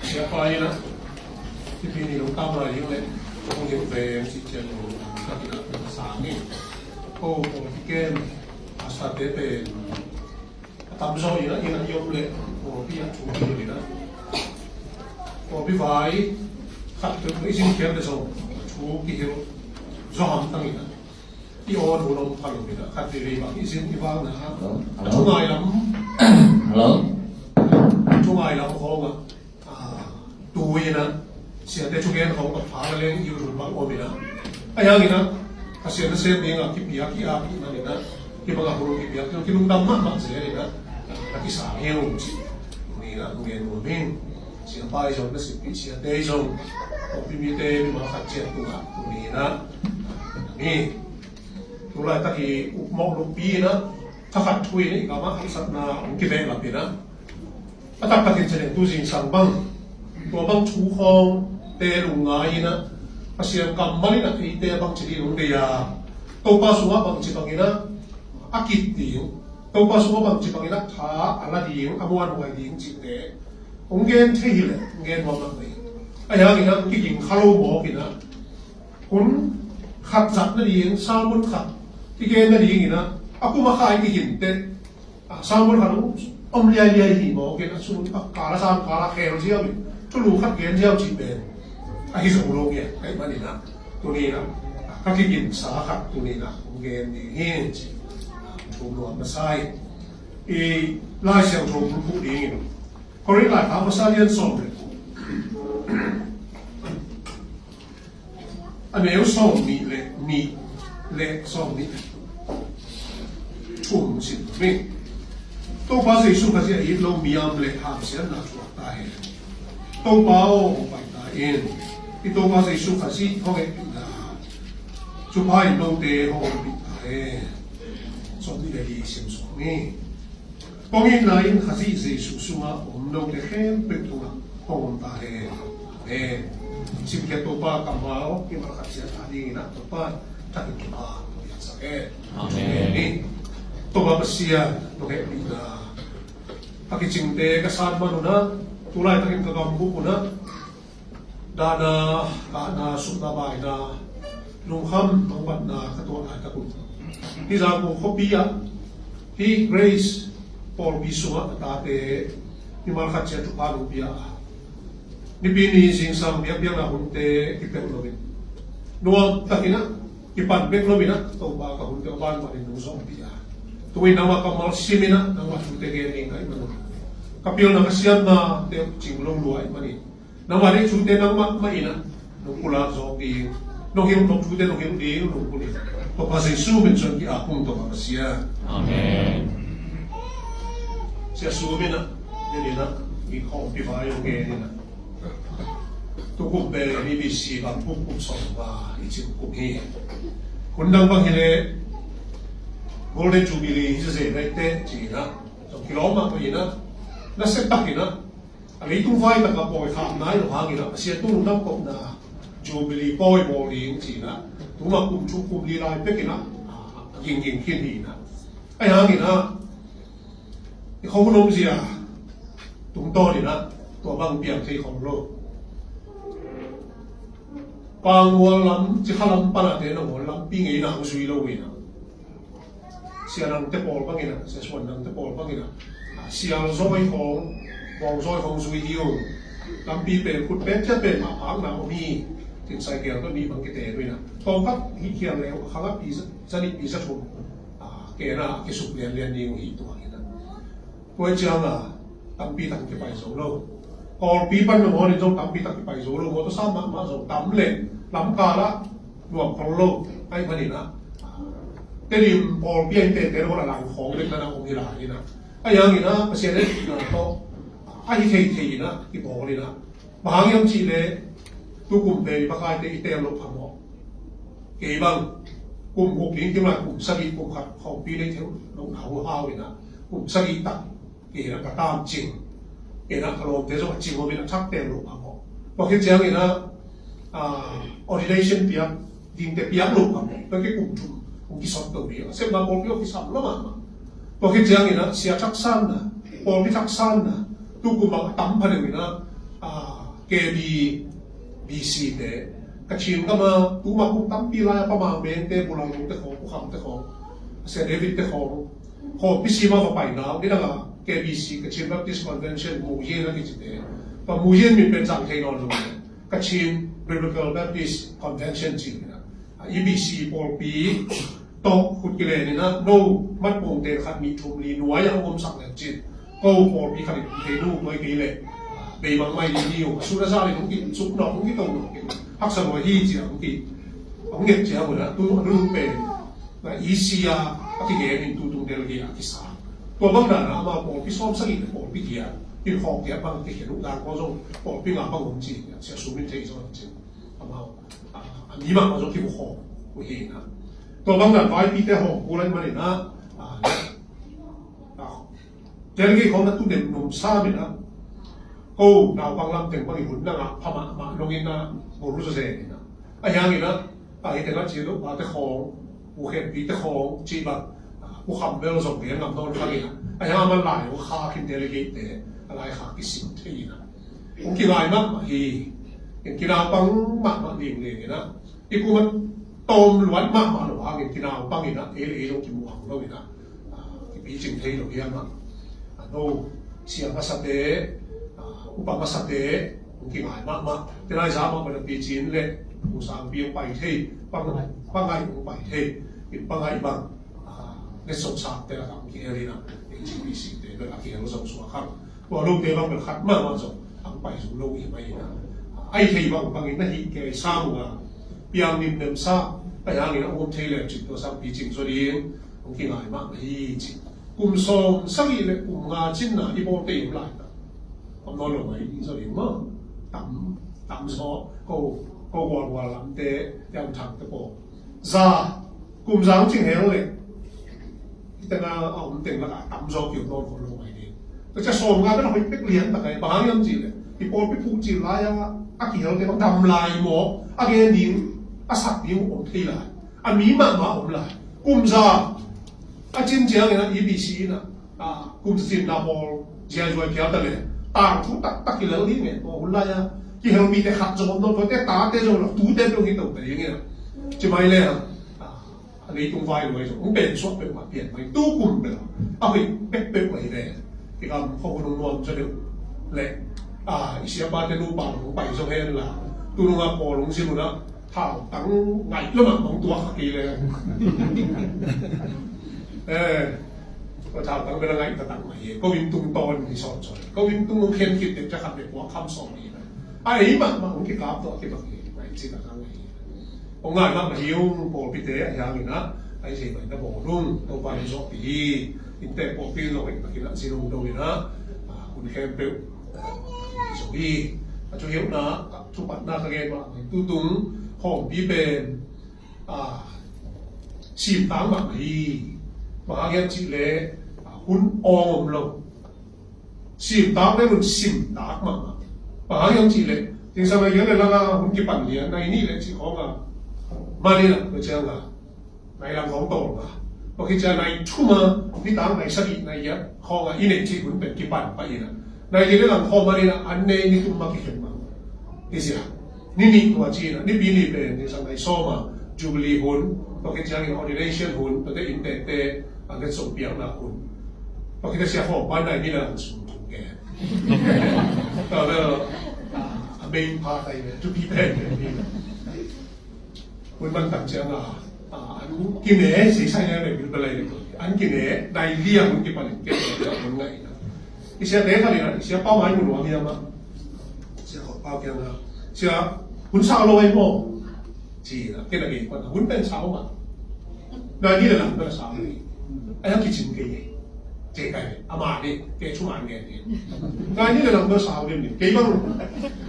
siapa ini nak dipilih lengkap lah ini oleh orang yang sejak kita tidak bersangi politiken asal DP tapi so ini yang oleh pihak cuma ini nak phải khắc phục cái sinh kế để sống chú cái hiểu do hàm tăng này đi ô đồ đông phải được đó khắc phục bằng cái sinh cái vang này chú ngài lắm chú ngài lắm không tuổi nè sẽ để chú nghe không có phá lên yêu đồ bằng ôm nè ai yang ini cái sẽ xem đi cái bia cái này nè cái bằng huru cái bia cái lung đam mah sẽ này nè cái sáng hiểu này là nghe đồ mình siapa yang nasib siapa yang pimite memang kacir Tuhan ini na ini tulai taki mau lupi na takat tui ni kama isat na kita lapi na atak taki jadi tu sing sangbang tua bang cuhong terungai na pasian kamali na ite bang jadi dia topa suwa bang cipangina akit ding topa suwa bang cipangina tha ala ding amuan wai ding cipte ông gen thấy là gen vào mặt này, ai hàng kia cái gì khâu bỏ kia na, cũng khát giặt nó đi, sao muốn khát, cái gen nó đi kia na, aku mà khai cái gì thế, sao muốn khát ông lia gì bỏ kia na, xuống cả là sao cả là khéo gì vậy, chú lù khát gen gì chỉ bền, ai dùng lô kia, cái mà này na, tụi này na, các cái gì xả khát tụi này na, ông gen này hen, chú lù mà sai, lai xiang chú phụ đi nữa. Có nghĩa là thảo sa liên song anh nếu song mì lệ song mì chung xin mình tôi bao giờ suy nghĩ ít lâu mì ăn lệ ham sẽ là chuột tai tôi bao phải tai yên thì tôi bao giờ suy nghĩ không cái là chụp hai lâu tê không bị tai song mì lệ đi xem song mì có nghĩa là in khá gì gì sung sung á ổn đâu để khen bên tu ổn ta hè xin cái tổ ba cầm máu khi mà khát sẽ ta đi nè tổ ba ta được tổ ba biết sao cái tổ ba bớt tổ hệ bị là cái chính đề cái sản phẩm nó tu lại cái cầm bút của nó đa na cả na sung na bài na lung ham nông bát na cái tổ này cái cũng đi ra một copy á thì Grace Paul Bisua tate ni malkhat sia tu palu bia ni bini sing sam bia bia na hunte ki pek lovin no takina ki pan pek lovina to ba ka hunte ban ma ni no song bia tu ina ma ka mal simina na wa tu te ge ni ngai manu kapil na kasian na te chinglong luai mani na wa ni chu te na ma ina no kula zo bi no hiu no chu te no hiu di no kuli to pa se su ben chon ki a kum to ma sia amen sẽ xuống bên đó, nên là cái không bị phá yêu nghe nên là tôi cũng về BBC và cũng sống và ý chí cũng nghe, quân đang bằng cái Golden Jubilee như thế này thế chỉ là trong cái lỗ mà cái đó nó sẽ tắc cái đó, lấy tung vai tất cả bồi khám nái rồi hàng cái đó, sẽ tung năm cộng là Jubilee bồi bồi liền chỉ là tung mà cũng chụp cũng đi lại biết cái đó, nhìn nhìn thiên thị đó, ai hàng cái đó không có nông gì à, chúng tôi thì đó, tôi bằng biển thì khổng lồ, bằng mua lắm, chỉ khá lắm, bằng thế nào mua lắm, pin ấy nào suy lâu vậy nào, xe năng tiếp bol bằng cái nào, xe xuân năng tiếp bol bằng cái nào, xe roi không, vòng roi không suy yếu, làm pi bền cút bén chết bền mà phẳng nào mi, thì sai kéo có mi bằng cái tệ rồi nào, tôm cắt hít kia này, khá lắm pi rất ít pi rất thùng, cái nào cái sụp liền nhiều hít tuổi. Quay chăng là tắm pi tặng cái bài số lâu, còn pi ban đầu thì trong tắm pi tặng cái bài số lâu, tôi sao mà rồi tắm lên, tắm cả lá, luộc còn lâu, ai mà đi nào, cái điểm còn pi anh tệ nó là làm khó lên là không đi lại đi nào, ai yang gì nào, bây giờ đấy là to, ai thì nào, cái bỏ đi nào, mà hàng yang chỉ là tôi cùng về bắt ai để tem lục hàng họ, cái bằng cùng cuộc chiến cái là cùng sát đi cùng khát không pi đấy thiếu đồng hậu hao đi nào, cùng sát đi tặng cái là cả tam chỉnh, cái là kalau thế rồi chỉnh của mình là chắc tem lục hàng họ, và cái chàng này là ordination biar din te biar lục hàng họ, cái cùng chung cùng cái sọt đầu đi, xem là một cái sắm lắm mà, và cái chàng này là xia chắc san nè, còn cái chắc san nè, tu ku ma tam pha de na KB BC de kachin kama tu ma ku tam pi la pa ma ben te bulang te ko ku kham te ko se David te ko BC ma fa pai na ni la KBC Kachin Baptist Convention mu ye na ki te pa mu ye min pen sang thei no lo Kachin Biblical Baptist Convention chi na EBC Paul P to khut ki le ni na no mat pong te khat mi thum li nuai yang om sak le chin ko Paul P khat te nu mai ki le be mang mai ni yo su ra sa le ki su no ki to no ki hak sa mo hi chi ang ki ang nge chi ha mo na tu lu pe na isia ki ge min tu tu del ki ki saตัวบางด่านนะมาบอกพี่ซ้อมสักอีกบอกพี่เกียร์พี่หอกเกียร์บางที่เขียนลูกดานก็ต้องบอกพี่งานบางคนจีนเสียสูงเป็นเทคโนโลยีทำเอาอันนี้บางคนที่บุกหอกบุกเองนะตัวบางด่านไว้พี่แต่หอกกูอะไรมาเนี่ยนะเจ้าหน้าที่ของนักตุนเด่นหนุ่มซ่าเนี่ยนะก็ดาวบางลำถึงบางหุ่นนั่งพม่ามาลงอินนะบรู้จะเสียนะไอ้ยังงี้นะไอ้แต่ละจีนลูกมาแต่ของบุกเห็นพี่แต่ของจีนแบบผู้ขับเบลส่งเรียนนำต้นฟังอีกไอ้ยังมันหลายว่าข้าคิดเดลิเกตเตอะไรข้ากิสิทธีนะผมกินอะไรมากมาฮีกินเอาปังมากมาดิ่งเลยนะอีกูมันต้มล้วนมากมาหรือว่ากินเอาปังอีกนะเอลงกินหมูหังเราอีกนะปีจิงเทยเราเยอะมากโน้เสียงมาสเตอุปมาสเตผมกินอะไรมากมาแต่นายสามารถเป็นปีจีนเลยผู้สร้างปีไปเทปังไงไปเทกินปังไงบ้างในสงสารแต่ละคำที่เรียนนะเองชีวิตสิ่งเดียวกับที่เราสงสารครับว่าลูกเดียวมันขัดมากว่าส่งทำไปสู่โลกอีกไม่นะไอ้ที่บางนั่นที่แกสร้างว่าเพียงนิมเนมซาไอ้ยังนี่นะผมเทเลจิตตัวสัมปีจิงส่วนเองผมกินอะไรมากที่จิกุมส่งสักอีเลยกุมงาจินนะที่ผมเตะอยู่หลายนะผมนอนลงไปส่วนเองมั้งต่ำซอก็วันลำเตะยังทางตะโกซากุมสามจิงเฮลเลยแต่งานเอาแต่งละต่ำซอเกี่ยวโดนคนลงไปดีแต่จะส่งงานก็ต้องไปเป็กเลี้ยงแต่ไงบางอย่างจีเลยที่พอไปพูดจีนไรอ่ะอาเกี่ยวกับทำลายหมออาเกี่ยวนิ้วอาสักนิ้วผมที่ไรอันนี้มากมาผมไรกุมซาอาจินเจียงเนี่ยนะ EBC นะกุมสินดาบอลเจียงช่วยเกี่ยวแต่เลยต่างทุกตักกี่แล้วนี่เนี่ยบอกผมไรอ่ะที่เรามีแต่ขัดจนโดนเพราะแต่ตาแต่จนเราตูเต้นตรงนี้ตรงแต่ยังไงจะไม่เลยอ่ะอันนี้ตรงไฟเลยผมเป็นส่วนเป็นมาเปลี่ยนไปตู้กลุ่มไปแล้วเอาไปเป๊ะๆไปเลยที่คำเขาคนนวลจะเดือดเลยอีเสียบ้านจะรู้ป่าวผมไปส่งให้นั่นแหละตัวนึงพอลงสิลุนะถ้าตั้งไงแล้วมันของตัวขัดกี่เลยก็ถ้าตั้งเป็นอะไรก็ตั้งมาเองก็วิ่งตุ้งตอนที่สอนก็วิ่งตุ้งเข้มคิดเด็กจะขัดเด็กหัวคำสอนนี่นะไอ้มันผมคิดกราฟตัวคิดแบบนี้ไม่ใช่แบบนั้นผมง่ายมากหิวปอพิเตะอย่างนี้นะไอ้สิ่งนั้นบอกรุ่งตัวไปสอบปีอินเตอร์ปอปีเราไปกินละสิลุงโดยนะคุณแคมเปลสวีช่วยเห็นนะทุกปัตนาเรียนมาตุ้งของพี่เป็นสิบตังแบบนี้มาเรียนจีเล่คุณออมเราสิบตังได้มันสิบตังมาเรียนจีเล่ถึงสมัยเรียนเลยแล้วคุณกี่ปันเรียนในนี่เลยที่ของมาเนี่ยก็เจ้าละในลำของโตละพอคิดจะในทุ่มพี่ตามในสติในเยอะของอินเนที่คุณเป็นกี่ปันไปนะในที่เรื่องของมาเนี่ยอันนี้นี่ตุ้มมากี่เข็มมานี่สินี่ตัวจีนนี่ปีนี้เป็นในสมัยโซมาจูบลีหุ่นพอคิดจะในออเดเรชั่นหุ่นตัวอินเตอร์เตอันนี้ส่งเปียกนะหุ่นพอคิดจะเสียของบ้านไหนนี่นะสูงถูกแก่แล้วเบนพาไปเนี่ยทุกพี่เป็นนี่คุณมันตั้งใจนะอันกินเอ๋สิ่งใช่ไหมเป็นอะไรเนี่ยอันกินเอ๋ได้เลี้ยงมันกี่ปันเก็บเงินมันไงนะอีเสียเด็กอะไรนะอีเสียเป้าหมายมันว่ามีอะไรเสียขอเป้าแค่นั้นเสียคุณสาวเราไว้พอจีนะแค่นั้นเองว่าคุณเป็นสาวมาได้ที่เรื่องเป็นสาวเลยไอ้ทั้งกิจกรรมเจ๊ไก่อามาเนี่ยเกชุ่มอันเนี่ยได้ที่เรื่องเป็นสาวเนี่ยเกย์บ้าง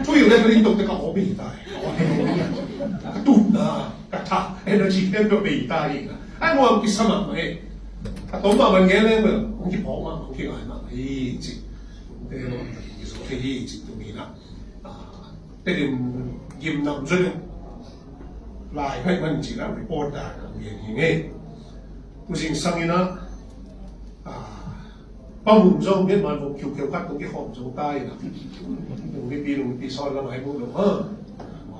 ช่วยอยู่ในกรณีตกแต่ก็เอาไปได้เอาให้เราเนี่ยตุ้มนะกระทะเอเนอร์จีเนี่ยก็ไปได้อีกนะไอ้พวกกิสมาเองถ้าตัวมามันเงี้ยเลยเหมือนผมคิดพอมาผมคิดอะไรมาจีเดี๋ยวกิสโอเคจีตรงนี้นะแต่เดี๋ยวยิ้มนำด้วยลายให้มันจีนะรีพอร์ตได้อย่างนี้ผู้สิ่งสั่งนะ bao mùng rong biết mà vùng kiều kiều cắt cũng cái hòm dấu tay là lùng bị soi là nói mùng rồi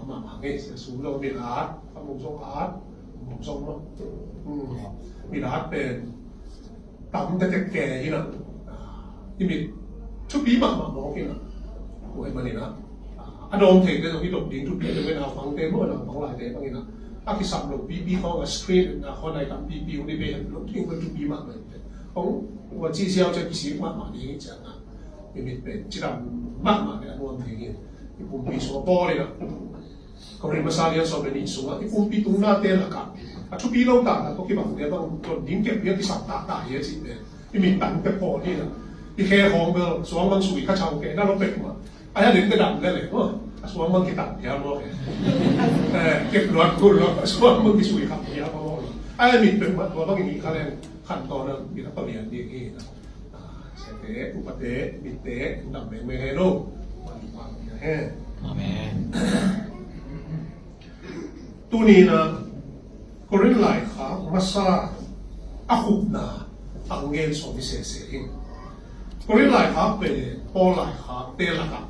mà nghe xuống rồi bị át bao mùng rong nó bị át về tắm cái kè như nàoที่มีทุกปีมากๆบอกกินอ่ะโอ้ยมันนี่นะอารมณ์เทคเนี่ยเราที่ดมดิ้งทุกปีจะเป็นเอาฟังเต็มเมื่อเราฟังหลายเต็มบางทีนะอาคิสับลงปีเขาก็สกรีนนะคนไหนทำปีวันนี้เป็นลงทิ้งไปทุกปีมากเลยของวันที่เช้าจะกี่สิบมากๆนี่จังอ่ะมีเป็นจีรำมากๆเนี่ยรวมถึงที่ปุ่มปีสัวปอเลยนะเขาเรียนภาษาเรียนสอบเป็นนิสัวที่ปุ่มปีตุ้งหน้าเต้นละกันทุกปีเราต่างกันก็คิดว่าเนี่ยต้องจนดิ้งเก็บเรื่องที่สับตาเยอะสิเนี่ยที่มีตันแต่พอที่นะที่แค่ของเบลสวงมันสุยข้าชาวแกน่ารักเป็ดมาไอ้เนี่ยดึงกระดับได้เลยสวงมันกี่ตัดยาวมากเลยเก็บหลอดคุณหรอสวงมันกี่สุยครับยาวมากเลยไอ้มีเป็นว่าตัวต้องอย่างนี้เขาเรียนขั้นตอนนั้นมีนักเรียนดีเอนะเสเตอุปเตบิเตดับเบงเมเฮโร่วันแห่อาเมนตัวนี้นะก็เรื่องหลายครั้งมาซาอาคุบนาอังเกลสองพิเศษเสียงก็เรื่องหลายครั้งเป็นพอหลายครั้งเตละครับ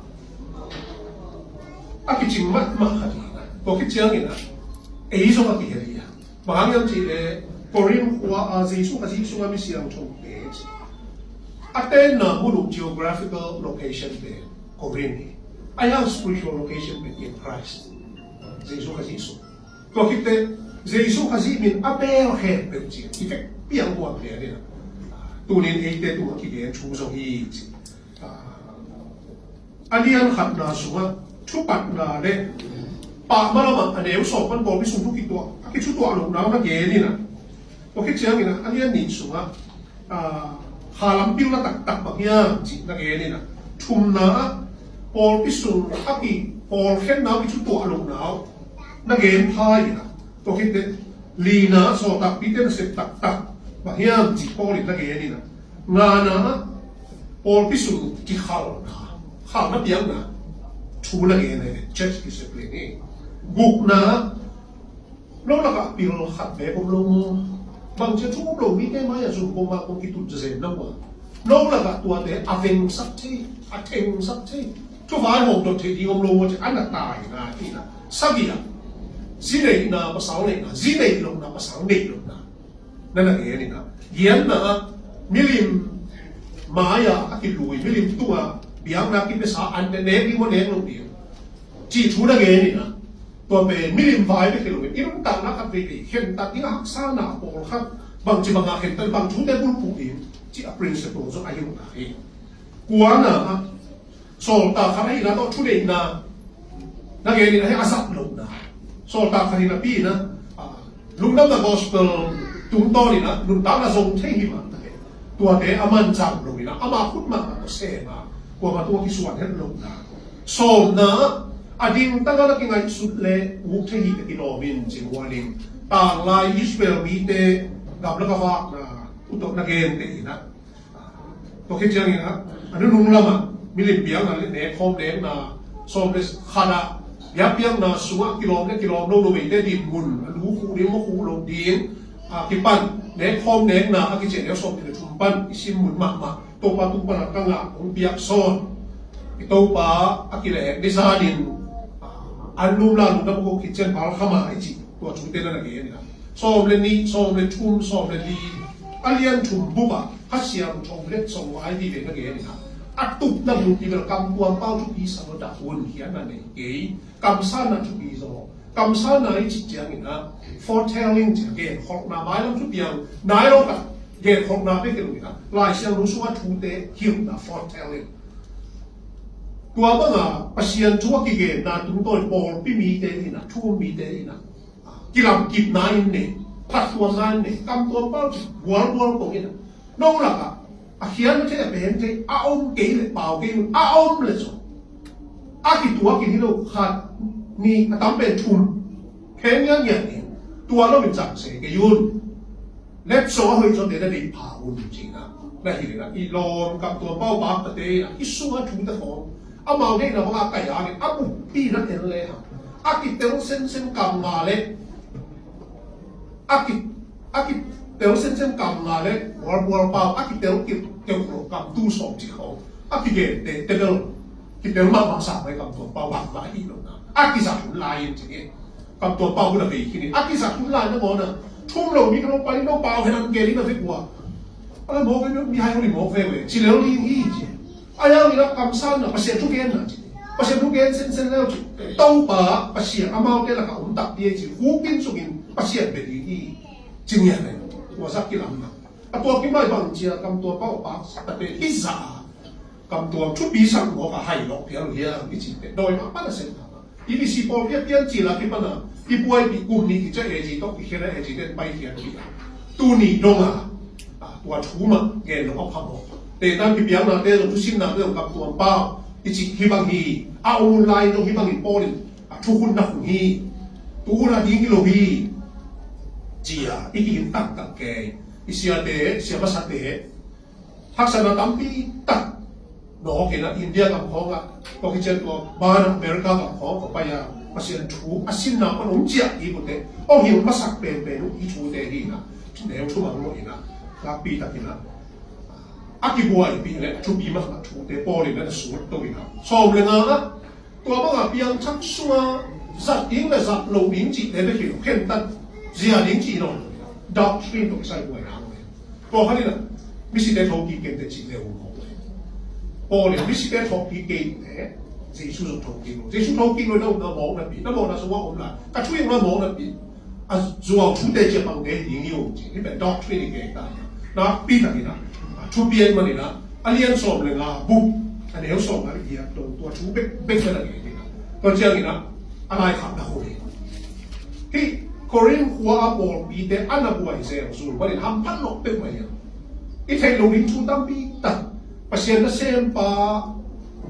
อากิจิมัดมาขนาดนั้นก็คิดเชื่องี้นะเอย์ส่งมากี่เรื่องบางอย่างที่ก็เรื่องหัวอาเซียนส่งมาที่ส่งมาไม่เสียงชงเอชอาเตนนะบุรุษ geographical location เป็นก็เรื่องนี้ I have spiritual location in Christ เยซูคริสต์ก็คิดแต่เยซูคริสต์เป็นอาเบลเฮดเป็นจริงที่เป็นเปียงหัวเปลี่ยนเนี่ยตัวนี้เองแต่ตัวที่เรียนชูสงีอันนี้อันขัดนาสุว่าชุบปัดนาเนี่ยปากมันละมันอันเดียวสอบมันบอกไม่สุ่มทุกตัวคิดชุดตัวลงน้ำนักเย็นนี่นะก็คิดเชื่องี้นะอันนี้อันนี้สุว่าหาลำปิ้งละตักบางอย่างจีนักเย็นนี่นะชุมนาพอพิสูจน์อักอีพอเข็นน้ำคิดชุดตัวลงน้ำนักเย็นพายนะก็คิดเด็ดลีนาสอบตักพิเศษเสร็จตักบางอย่างจีพอลินักเย็นนี่นะงานนะพอพิสูจน์ที่ข่าวนักเย็นนะชูนักเย็นเนี่ย church discipline นี่บุกนะเราละก็ปีเราขัดแบบผมลงบางทีทุกคนลงนี่ได้ไหมอย่างสุ่มผมมาผมคิดตุจะเสร็จแล้วว่าเราละก็ตัวเดียอเวงสักทีอเทงสักทีทุกฝ่ายหงตัวทีที่ผมลงว่าจะอันนั้นตายนะที่นะสักอย่างสิเนยนะภาษาเนี่ยนะสิเนยลงนะภาษาเนยลงนะนั่นแหละนี่นะเย็นนะมิลิมมายาอักิลุยมิลิมตัวเบียงนักกินภาษาอันเนยที่มันเนยลงเดียวจีชูนักเย็นนี่นะตัวเป็นมิลิมไฟไม่เคยรู้อีรุ่งต่างนักวิธีเห็นตัดที่หักซ่าหนาโปรครับบางจีบางเห็นแต่บางชุดได้บุญผู้หญิงที่อัปรินเสโตส่งอายุหน่อยกวนนะโซลตาคารินะต้องชุดเองนะนักเรียนนี่ให้อาศัยลงนะโซลตาคารินะพี่นะลุงน้ำตา gospel ตุ้งต้นนี่นะลุงตาละทรงเท่หิมันตัวเดอามันจังลงนี่นะอามาพูดมาตัวเสมากว่ามาตัวที่ส่วนเห็นลงนะโซลนะอดีตตั้งแต่กี่ไงสุดเลยวุฒิหิตกิโลมินจิงวันนี้ต่างลายอิสราเอลมีเตกับแล้วก็ว่าอุตนักเรียนตีนะตัวคิดอย่างนี้นะอันนี้นุ่งละมั้งมิลิเบียงนะเนี่ยคอมเดนนะโซมเดสขาดยับยั้งนะสุวรรณกิโลโนโนเวได้ดินมุนอันนู้คู่นี้มันคู่ลงดินกิปันเนี่ยคอมเดนนะอากิเจเนี่ยโซมเนี่ยชุมปันอิสิมุนมากตัวปาตุปันตั้งหลักของเบียกโซนตัวปาอากิเลดิซาดินอันนู้นล่ะนู้นนั่นพวกคิดเช่นพาร์ขมาไอจีตัวชุดเต้นนั่นเองนะซ้อมเล่นนี่ซ้อมเล่นชุ่มซ้อมเล่นดีอันเลี้ยงชุ่มบุบะฮัสยามชมเล่นส่งไว้ดีเลยนั่นเองนะอัดตุบนั่งอยู่ที่เวลากำตัวเป้าทุกทีสมุดดาวุ่นเขียนนั่นเองกำซ่านั่นทุกทีโซกำซ่านั่นจิตเจียงนี่นะ foretelling จะเกณฑ์ของนาไม้ลำทุกอย่างนายเรากันเกณฑ์ของนาไม่เกินเลยนะลายเสียงรู้สึกว่าทูเตหิวนะ foretellingตัวบ้างปัศยันชั่วกิเกนนาตุ้งต้นปอลพี่มีเตอินะชั่วมีเตอินะกิลำกิบนายเนี่ยพัดตัวงานเนี่ยกำตัวเป้าวัวตรงนี้นะน้องหลักเขียนไม่ใช่เป็นที่อ้อมเกลี่ยเปล่าเกลี่ยอ้อมเลยส่งกิตัวกินที่เราขาดนี่ตั้งเป็นชุนแค่เงี้ยเนี่ยตัวเราเป็นจักรเสกยุนเล็บโซ่เฮ้ยจนเดี๋ยวได้ผ่าอุ่นจริงนะได้ทีนะอีโลนกับตัวเป้าบาปเตะอีสัวชุนตะของอามาเนี่ยนะว่าไก่ยาเนี่ยอาบุปีนั่นเองเลยฮะอากิเตลเส้นกำมาเลยอากิเต tèo sen sen cầm ngà đấy war bao ác tèo kịp tèo cổ cầm tu sòng chỉ khẩu ác cái để tèo cái tèo mà sạc với cầm tuột bao bạc vãi đi rồi ác cái sạc cũng lại như thế cầm tuột bao cái là gì cái này ác cái sạc cũng lại nó ngon à chung lâu đi không phải nó bao hay ăn kê đi nó phải qua anh mua cái mi hai cái mua về chỉ là đi gì chứ anh em đi nó cầm san là bắt xe thuốc gen là chứ bắt xe thuốc gen sen senแล้วđâu bà bắt xe ăn mau cái là cả ông tập đi chứ hú kinh số kinh bắt xe về đi chừng nhà nàyตัวสักกี่ลำนะตัวกี่ไม่บางเจียกำตัวเป้าปากแต่เป็นที่สากำตัวชุดปีสังหัวกับไฮล็อกเพียงเฮียอีจีโดยมาปั้นเส้นทางอีพีซีพอเพี้ยนจีละที่ปั้นอีป่วยปีกลุ่มนี้ที่จะเอจีต้องอีเขียนเอจีเดินไปเขียนที่ตัวนี้ลงตัวชูมาเกณฑ์ลงเอาพับแต่ตั้งที่เพียงนะเดี๋ยวทุกสิ่งนะเรื่องกับตัวเป้าอีจีที่บางทีเอาไลน์ตรงที่บางทีโป้เลยทุกคนนักหุ่นฮีตัวละดิ้งกิโลฮีจีอีกยิ่งตักตักแกอีเสียเดเสียภาษาเดทักษะนั้นตั้มปีตักนอกเห็นนะอินเดียกับของก็คิดเช่นก็บ้านอเมริกากับของก็ไปมาเสียนชูอาศินนะมันองเจียอีบุตรเอาหิวมาสักเป็นอีชูเดฮีนะเดี๋ยวชูมาโน่นนะลักปีตักนะอากิบัวอีปีเลยชูปีมาชูเดปอเลยนั่นสูตรตัวอีกนะสอบเลยนะตัวมันก็เพียงชักชัวสัตว์อิงและสัตว์ลงอิงจีเลยไม่เกี่ยวเข็นตันZia ning chỉ rồi, doctrine của sai quậy nào này, bỏ cái này, mình sẽ thâu kỹ kinh để chỉ đều không này, bỏ liền mình sẽ thâu kỹ kinh để Giêsu thâu kỹ rồi, Giêsu thâu kỹ rồi đâu nó mỏng là bị, nó mỏng là số ông là, cái chuyện nó mỏng là bị, dù chủ đề chỉ bằng cái gì nhiều chỉ, cái bệnh doctrine cái ta, nó bị là gì đó, chủ biên mà này đó, anh liên xóm là ngà bụng, anh nếu xóm là gì à,ตัวchủ biết cái là gì đó, còn chưa gì đó, anh ai khám là hồi, cái Korean หัวอาบอลปีแต่อันนั้นบวยเสียงสูงวันนี้ทำพัดลมเป็นไงอีเทลงลิ้นชูตั้มปีตัดประเสียนเสียงปลา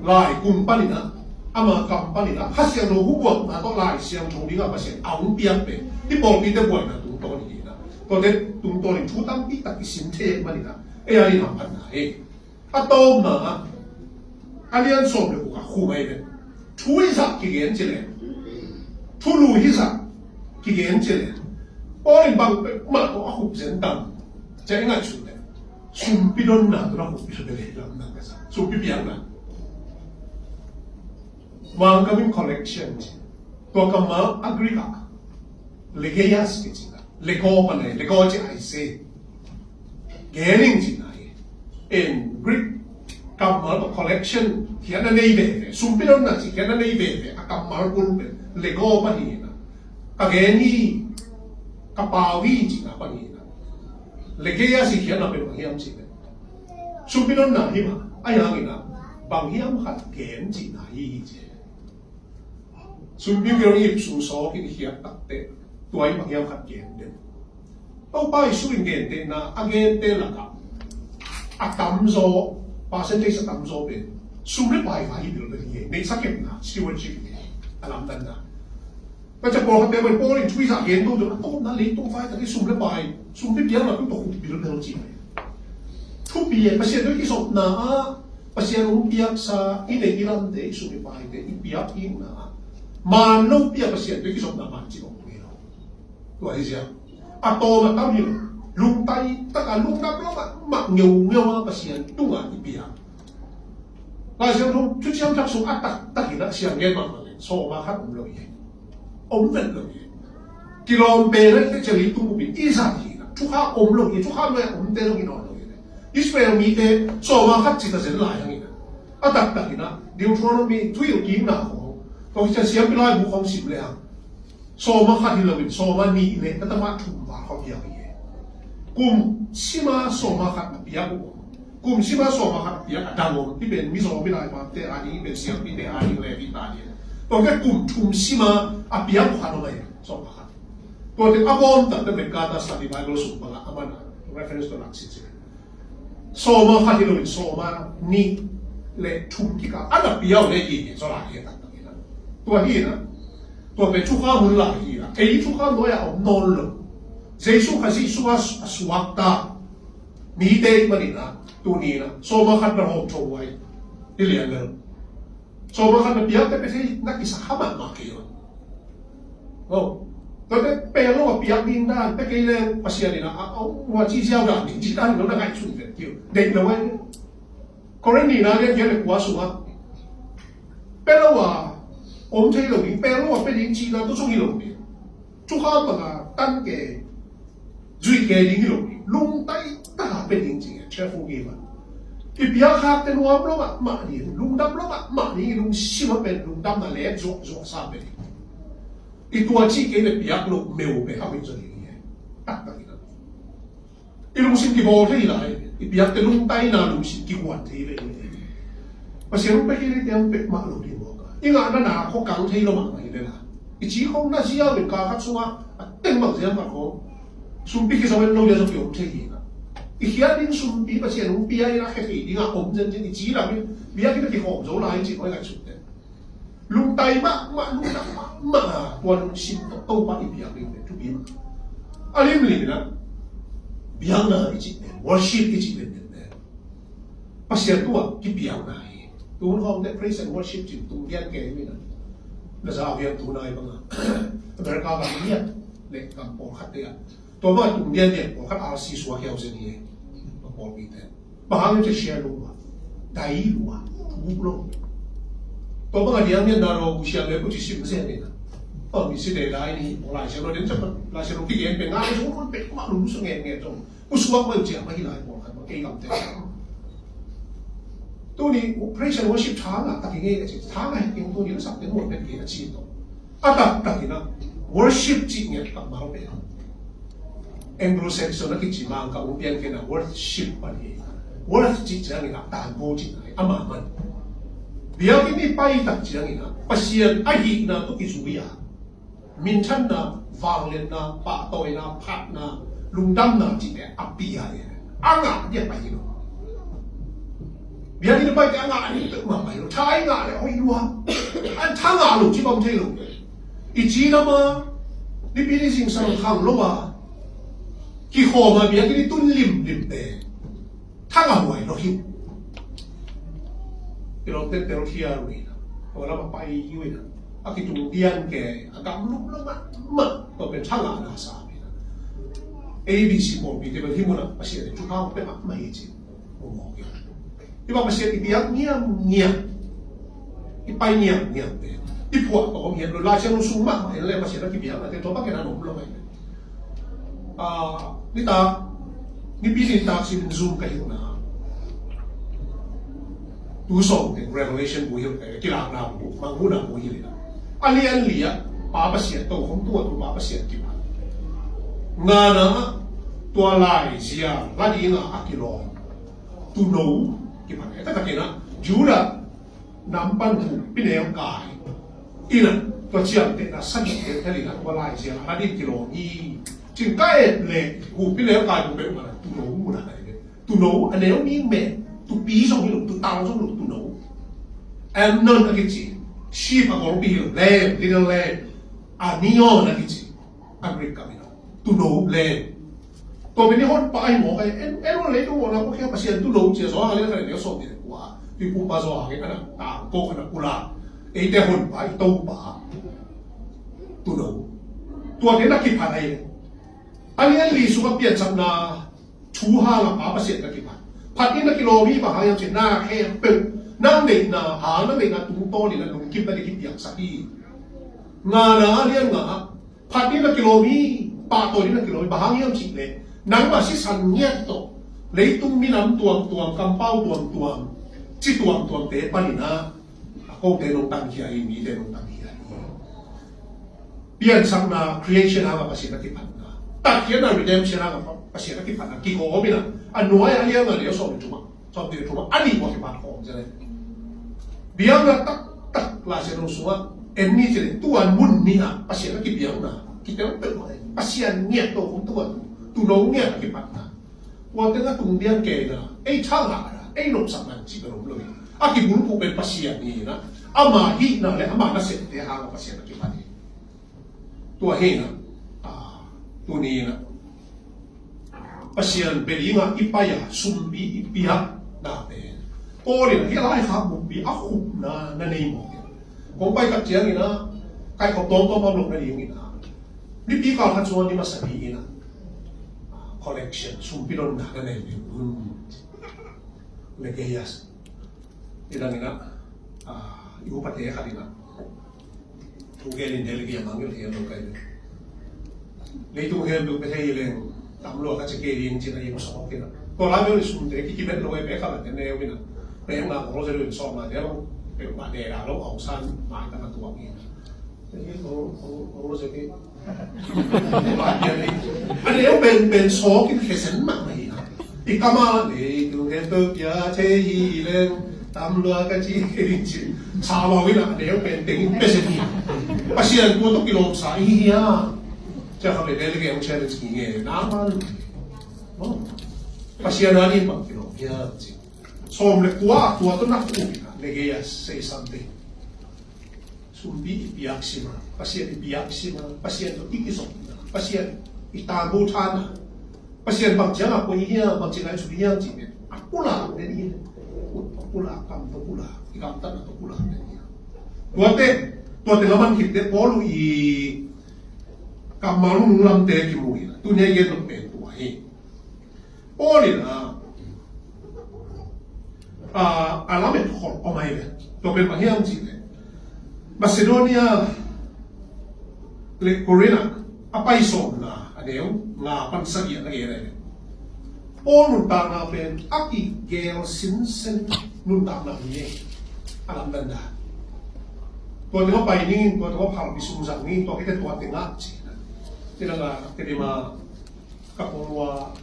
ลายกุมปานินะอามากำปานินะถ้าเสียงโลหุบวกมาต้องลายเสียงชงนี้ก็ประเสียงเอาเปียกไปที่บอลปีแต่บวยนะตุ้งตัวนี้นะตัวเด็กตุ้งตัวลิ้นชูตั้มปีตัดที่สินเทมันนี่นะไอ้อันนี้ทำพันไหนอะโตมาอันนี้อันสมเลยกูกับคู่ไปเลยช่วยสักกี่เงี้ยจีเลยทุลุยสักกี่เดือนเจริญพอในบางมาตัวอาหุบเส้นดำจะยังไงสุดเลยสุ่มพิดอนน่ะตัวอาหุบพิดอนเลยลำนั่งกันซะสุ่มพิเบียงน่ะวางกับมินคอลเลกชันตัวกำมาอักริกาเลเกียสกิจนะเลโก้ปันเลยเลโก้จะไอเซ่เกลิงจีน่ะเอ็นกริกกำมาตัวคอลเลกชันเขียนในเบสสุ่มพิดอนน่ะจีเขียนในเบสกำมากุลเป็นเลโก้ปันนี่นะKageni kapawi jika panina, legeya si kian apa banghiam sih. Supinon na hima, ayang ina banghiam hat gen jina hi je. Sumpin kiro ip suso kini hiat takte, tuai banghiam hat gen den. Tau pai surin gen den na agen den laka, atam zo percentage atam zo ben. Sumre pai pai bil ben ye, nei sakit na stewardship ni alam dan na. ก็จะบอกแต่เป็นโป้ลิช่วยสักเห็นตัวตัวต้นนั้นเลยตัวไฟแต่ที่สุ่มได้ไปสุ่มได้เพียงเราต้องตกปีละเดือนจริงทุกปีประเทศด้วยที่สดหนาประเทศรุ่งเปียกซาอีเด็กอีรันเดย์สุ่มได้ไปเด็กอีเปียกอีหนามันลูกเปียกประเทศด้วยที่สดหนามันจริงของเราตัวที่เสียอะโตมาตั้งอยู่ลุงไตตะการลุงนับแล้วมักเงียวประเทศตัวอีเปียกเราเสียงทุ่งชุดเชียงจักสุอัตตะหินะเสียงเงี้ยมันเลยโซ่มาคัดผมเลยông vẫn được kỳ lon bê đấy cái chơi tung bị ít sao gì cả chú khác ông luôn chú khác này ông tên luôn nó rồi Israel mi thế so mà khác chỉ là dẫn lại như à đặc đặc na Deuteronomy chú yêu kiếm nào có cái xem cái loại bu không xịtเลยso mà khác thì là mình so mà mi này cái tâm thùng và không hiểu gì cùng xí mà so mà khác bị áp cùng xí mà so mà khác bị áp đào cái bên mi so bị lại mà thế anh ấy bên xem bị thế anh ấy về bị ta điตัวแค่กลุ่มทุมซิมาอาเปียกขวานอะไรสองพันตัวที่อาบอนแต่เป็นการตัดสินใจก็สุดมาละอามัน reference ตัวหลักสิจิโซมาขัดที่เราเป็นโซมานี่เละทุมที่กันอันนั้นเปียกเลยยี่เนี่ยสลายเนี่ยต่างๆนะตัวนี้นะตัวเป็นชุกข้ามันหลายยี่นะไอ้ชุกข้าน้อยเอานอนลงเจ้าชุกข้าสิชุกข้าสวัสดิ์มีเด็กมันนี่นะตัวนี้นะโซมาขัดเป็นหอบโชว์ไว้ที่เรียนเลยso makan lebih apa sih nak kisah hama makion oh Tôi pelo mà piak din dan pe cái lên pasien này hoa chi gieo ra mình chỉ đang nó là ngay chung việc kiểu để đâu ấy có cái gì nào đấy cái là quá sung á pelo à ông thấy rồi pelo à pe linh chi nào tôi chung hiểu rồi chú ham mà tan cái duy cái linh hiểu lung tay ta pe linh chi careful game cái piak khác tên hoa lo mà đi lung đâm lo mà đi lung xí mà pe lung đâm là lẽ ruột sao pe itu aci kena pihak lo meu pe kami jadi ni tak tak kita ilmu sim ki bol thei lai pihak te lung tai na lung sim ki kuat thei ve pasien lo pe kene tiang pe ma lo di mo ka inga na ko kang thei lo ma mai le la chỉ không na sia ben ka khat sunga teng ma siam ka ko sum pi ki so ben lo ya so ki om thei na hian din sum pi pasien lo pi ai ra khe thei dinga om jen jen chỉ là bia ki ki hom zo lai chỉ oi ga chu te lung tai ma lung na ma tuan sim tau pa ibiang ni tu bin alim li na biang na ichi worship ichi ben ne pasien tua ki biang na tu hom de praise and worship chin tu dian ke ni na za biang tu nai bang America ba ni le kam po khat ya to ba tu dian de po khat a si suwa hiao se ni ba po bi te ba hang che share lu ba dai lu ba tu lo tôi bắt đầu đi nào rồi buổi sáng này buổi chiều sẽ đến mình sẽ để lại đi lại sẽ nói đến chắc là sẽ nói cái gì bên ngay chúng con biết mà đúng số nghe nghe trong buổi sáng mình chỉ mới lại một cái làm thế tôi đi praise and worship tháng à tại cái gì tháng này cái tôi đi sắp đến một cái là chi đó tại cái nào worship chỉ nghe các máu bên Anglo-Saxon nó cái chỉ mang cả một biên cái nào worship mà đi worship chỉ là người ta tàn vô chỉ là mà mình biar ini pai tak jiang ina pasien ahi na tu izuya min chan na vang len na pa toi na phat na lungdam na ji ne apia ye anga dia pai lo biar ini pai anga ni tu ma pai lo thai nga le oi lua an thang nga lo ji bom thei lo i ji na ma ni bi ni sing sang khang lo wa ki kho ma biar ini tun lim te thang nga wai lo hi pero te lo hia ri ora ma pai yu ina aki tung dian ke agak lup lo ma to ben changa na sa mi ABC mo bi te ba himuna pasia de chuka pe ma mai chi o mo ke iba pasia ti biak nia i pai nia te i phua to mi lo la chen lo su ma le pasia ki biak te to ba ke na no lo mai ni ta ni bi ni ta sin zoom ka yu na tu song the revelation bu hiu cái làm nào bu mang bu nào bu hiu na alian lia pa pa sia to không tua tu pa pa sia ki ma nga na tua lai sia la di nga akilo tu no ki ma ta ka na ju la nam pan tu pi ne kai ina to chiam te na san te te li na tua lai sia la di kilo i chin kai le hu pi ne kai bu be ma tu no mu na tu no anel mi me tu pi trong cái tu tao trong tu nấu em nên là cái gì sheep mà có bị lamb little lamb neon là cái gì America mình tu nấu lamb tôi bên này hot bài mỏ cái em nó lấy đâu là có cái pasien tu nấu chỉ số hàng này nó số tiền quá thì cũng bao giờ cái này tao có cái nào là ấy để hot bài tàu bả tu nấuตัวนี้นักกีฬาอะไรอันนี้ลีสุขเปลี่ยนสำนาชูห้าละป๋าpasienนักกีฬาพัดนี่นักกิโลมีบางอย่างเช่นหน้าแค่เป็นนั่งเด็กนาหานั่งเด็กนาตุ้งโตนี่นะลุงคิดไม่ได้คิดอย่างสักทีงานะเลี้ยงงาพัดนี่นักกิโลมีปาตัวนี่นักกิโลมีบางอย่างจริงเลยนังมาสิสันเงียบโตเลยตุ้งมีน้ำตัวกำเป้าตัวจิตัวเตะปนินะโคเตลงตังเขียมีเตลงตังเขียเปลี่ยนสังนา creation อะไรภาษานักกิพันนะตัดเขียนนะ redemption อะไรภาษานักกิพันนะกี่โก้มีนะอันน้อยอันเลี้ยงอะไรเดี๋ยวสอบจุมาสอบเดี๋ยวจุมาอันนี้ว่าที่บ้านของใช่ไหมเบี้ยงนะตักลาเซโนสัวเอ็นนี่จะตัวมุ่นนี่นะภาษานักกิเบี้ยงนะกี่เจ้าเป็นอะไรภาษาเงียบตัวของตัวน้องเงียบนักกิพันนะว่าแต่ละตุงเดียนเกนะไอ้ช่างหาไอ้หนุ่มสังมันจีบหนุ่มเลยอากิบุญผู้เป็นภาษานี่นะอามาฮีนะและอามาน่าเสด็จหาภาษานักกิพันนี่ตัวเฮนะตัวนี้นะpasien belinga ipaya sumbi ipia na te poli na hilai kha bumbi a khup na nei mo ko pai ka chiang ina kai ko tom tom lo na ling ina 你比較下做你嘛實際啦 ，collection 送俾人拿嘅嚟你嘅嘢，你當然啦，有不睇下啲啦，同嘅人哋你嘅嘢忙嘅嘢都計，你同嘅都俾睇嘢，咁落嘅只嘅嘢只係要數嘅啦，個拉表你送嘅幾幾蚊攞嘅俾客人嘅呢邊啊，俾嘛我攞咗亂數嘛，你攞譬如話你嗱攞牛山買得嘛多嘢。我這個，你要變錯嘅其實唔係啊！你幹嘛你叫佢都有車衣咧，擔落個紙嘅錢，查落去啦，你要變定咩事？不是人過都幾落晒啊！即係後嚟你嘅有車嘅錢嘅，啱啱哦，不是人哪裡冇幾落嘅錢，錯唔嚟過都難過啦，你嘅嘢死心地。Sumbi biak sima, pasien biak sima, pasien tu iki sok, pasien itabu tan, pasien bang jangan apa ini, bang jangan sudah yang jimat, aku lah ni, aku lah kam tu aku lah, ikam tan tu aku lah ni. Tuate ngaman kita polu i kamalu ngulam te kimui, tu ni ye tu pen tu ahi. Poli na, alamet hol omai le, tu pen bang yang jimat. Macedonia le Corina apa isom na adeu nga pansagya na gere o nunta na pen aki gel sinsen nunta na niye alam nanda to de pa ini to de pa bisum sang ni to kita to atenga china sila nga kedima kapwa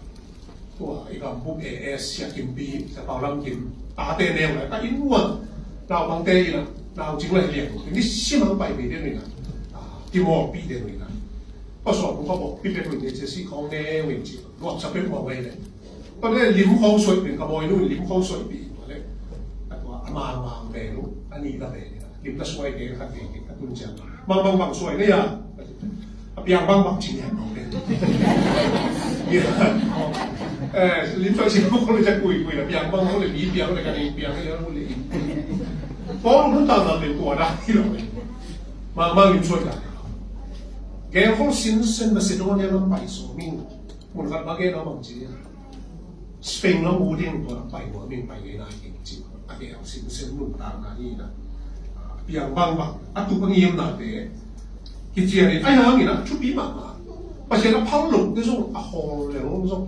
to ikam buk es ya kimpi sa paulang kim ate ne la ka inwa na bang te ina nào chính là liền cái xí mang bài về đến mình thì mò bị đến mình có số cũng có một cái việc mình để chỉ con nghe mình chỉ loạt sắp đến mò về này có lẽ liếm không sôi mình có mồi nuôi liếm không sôi bị có lẽ mà về lúc anh đi là về liếm ta xoay cái cái tuần trăng bằng xoay đấy à biang bằng chỉ nhẹ màu đấy liếm xoay chỉ không có được quỳ là biang bằng không được bí biang là cái biang cái đó không được Paul não está na temporada, mas não foi lá. Quem foi sinsen Macedonia não país, mim, por causa que não mangia. Spain não mudem por país, mim país na gente, aquele sinsen não está na ina. Biang bang, atu pengiyam nade, kita ni, ayah ni nak cuci mama, pasal nak palung, dia so ahol lelong so.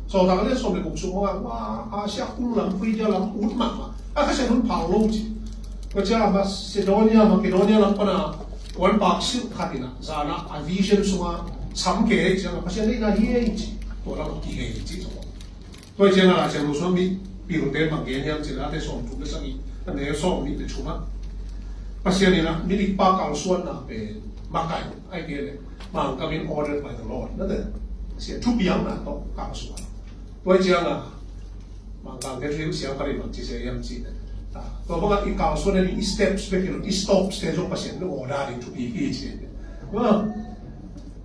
So tak ada so lekuk semua, wah, asyik pulang pergi jalan ut mama, kasi pun palung je. Kerja Macedonia, Makedonia lang pa na one box katina sana aviation semua samke jangan pasal ni na hiya ini tu orang kiai ini tu tu jangan lah jangan suami biru teh makin yang jelas teh som tu kesangi dan dia som ni cuma pasal ni na ni pakal suan na pe makai ai dia mang kami ordered by the Lord nada pasal tu biang na tu kau suan tu jangan lah mang kang dia tu siapa ni mang cisa yang cina Kalau mga ikaw so na ni steps pero stops kayo pasien no order to be easy. Well,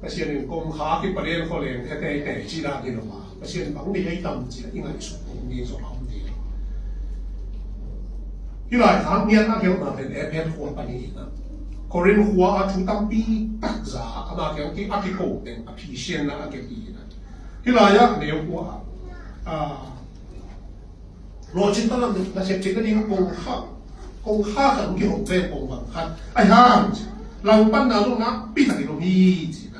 pasien kung haki pa rin ko lang kaya sila ginawa. Pasien bang nilay tam sila ingay so hindi so ang dia. Hilay ang niyan ang yung natin epet ko pa niya. Korin huwa at tampi takza ang aking ki akiko ng appreciate na aking ina. Hilaya na yung huwa Logic ta lang na septic na din kung ha kan ki hok ve kung bang hat ai ha lang pan na lu na pi ta ki lo mi ji na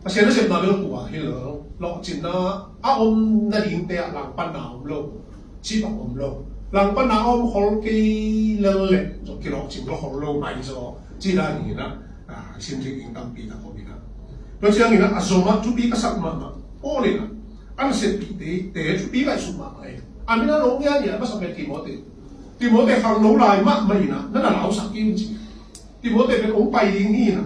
pasien na sep na lo tua hilo lo chin na na din te lang pan na lo chi ba lo lang pan na hol ki le le zo ki lo chin lo hol lo mai zo ji na ni na sim ji ing tam pi na ko bi na lo chiang ni na azoma tu bi ka sak ma ma o le na an sep pi te tu bi ka su ma ai Amina nong ya dia pasal Timote. Timote hang nong lai mak mai na, na lau sak kim ji. Timote ben ong pai ding ni na.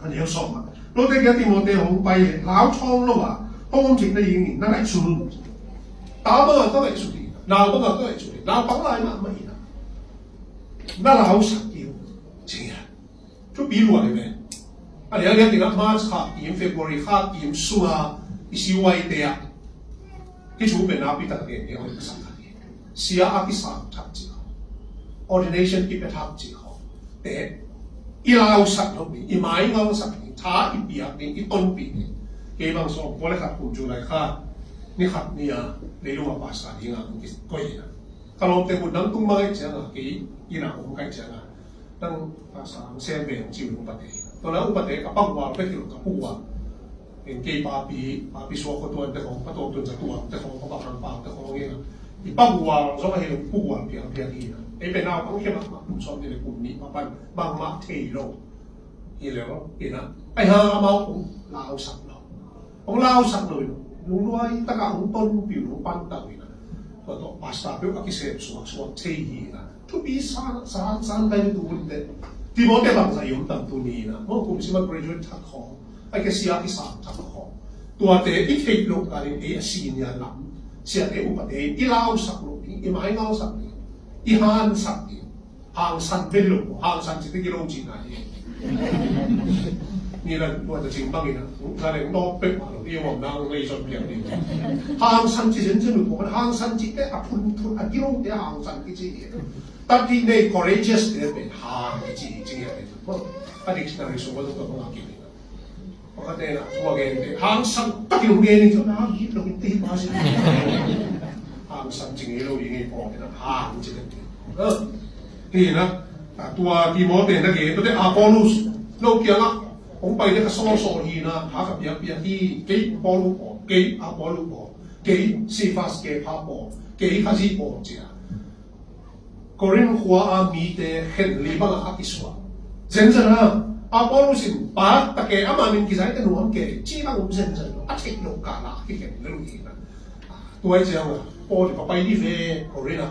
Anh hiểu xong mà. Lúc đấy cái Timote ong pai lau chong lo wa, ong ji na yin ni na lai chu. Da ba ga lai chu di. Nào ba ga lai chu di. Nào bang lai mak mai na. Na lau sak kim ji ya. Chu bi lu ai ben. Anh hiểu cái tiếng March ha, in February ha, in Sua, isi wai te ya. Cái chủ bên nào bị tắc nghẽn thì họ bị sát hại. Sia aki sát tháp chỉ họ, ordination keep it tháp chỉ họ, để 一老實咯，一買啱實，差一邊一噸邊，基本上我哋合盤做嚟卡，你合你啊，你都話八十年啊，個嘢啊，kalau te budang tung mga itsanga ki ina ko ka itsanga nang pasang sembe ang jiw upate to na upate kapag wa pe kilo kapuwa en kay papi so ko tuan te ko pato tun sa tuwa te ko pa pang pa te ko ngena ipagwa so ka hilo puwa pi ina e pe na ko ke ma so ni le kunni papan bang ma te lo hilo ina ai ha ma ko lao sak lo ông lao sak lo lu ai ta ka ông ton pi lu pan ta ina to basta pe ka kise suak te hi na to bi san kai tu un te ti mo te bang sa yum tam tu ni na mo kum si ma graduate thak kho ai ke sia ki sa thak kho tua te i thei lo ka rin e si nya lam sia te u pa te i lao sak lo i mai ngao sak ni i han sak ni hang san ve lo hang san chi te ki lo chi na yeนี่แหละตัวจะจริงบ้างนะถ้าเรื่องนอกเป็ดมาเราที่ว่านั่งในส่วนเพียงนี้ห่างสันจิตฉันหนูบอกว่าห่างสันจิตแต่พุ่นอันที่เราเนี่ยห่างสันที่จีแต่ที่ใน courageous เนี่ยเป็นห่างจีจริงๆเป็นเพราะอดีตนั้นเราสู้กันตัวเราเก่งนะเพราะแต่นะตัวเก่งเนี่ยห่างสันตัดลงเงี้ยนี่จะน่าคิดเราเป็นตีมาสิห่างสันจริงๆเราอย่างนี้พอเนี่ยห่างจิตนี่นะตัวที่มอเป็นนักเก็ตตัวที่อาโปลุสโลกยังอ่ะผมไปเนี่ยก็ซ้อฮีนะหากับเบียที่เกี่ยบอลูปอเกี่ยอาบอลูปอเกี่ยซีฟาสเกี่ยพาปอเกี่ยคาซีปอเจ้าก็เรื่องหัวอามีแต่เห็นลีบังอาคิสวะเซนเซอร์นะอาบอลูสินปาตะเกี่ยอามามินกิจายแต่หนูอันเกี่ยจีบังอุ้มเซนเซอร์อาเทคโนกาลาที่เห็นเรื่องนี้นะตัวไอ้เจ้าปอที่ไปที่เฟก็เรื่องนะ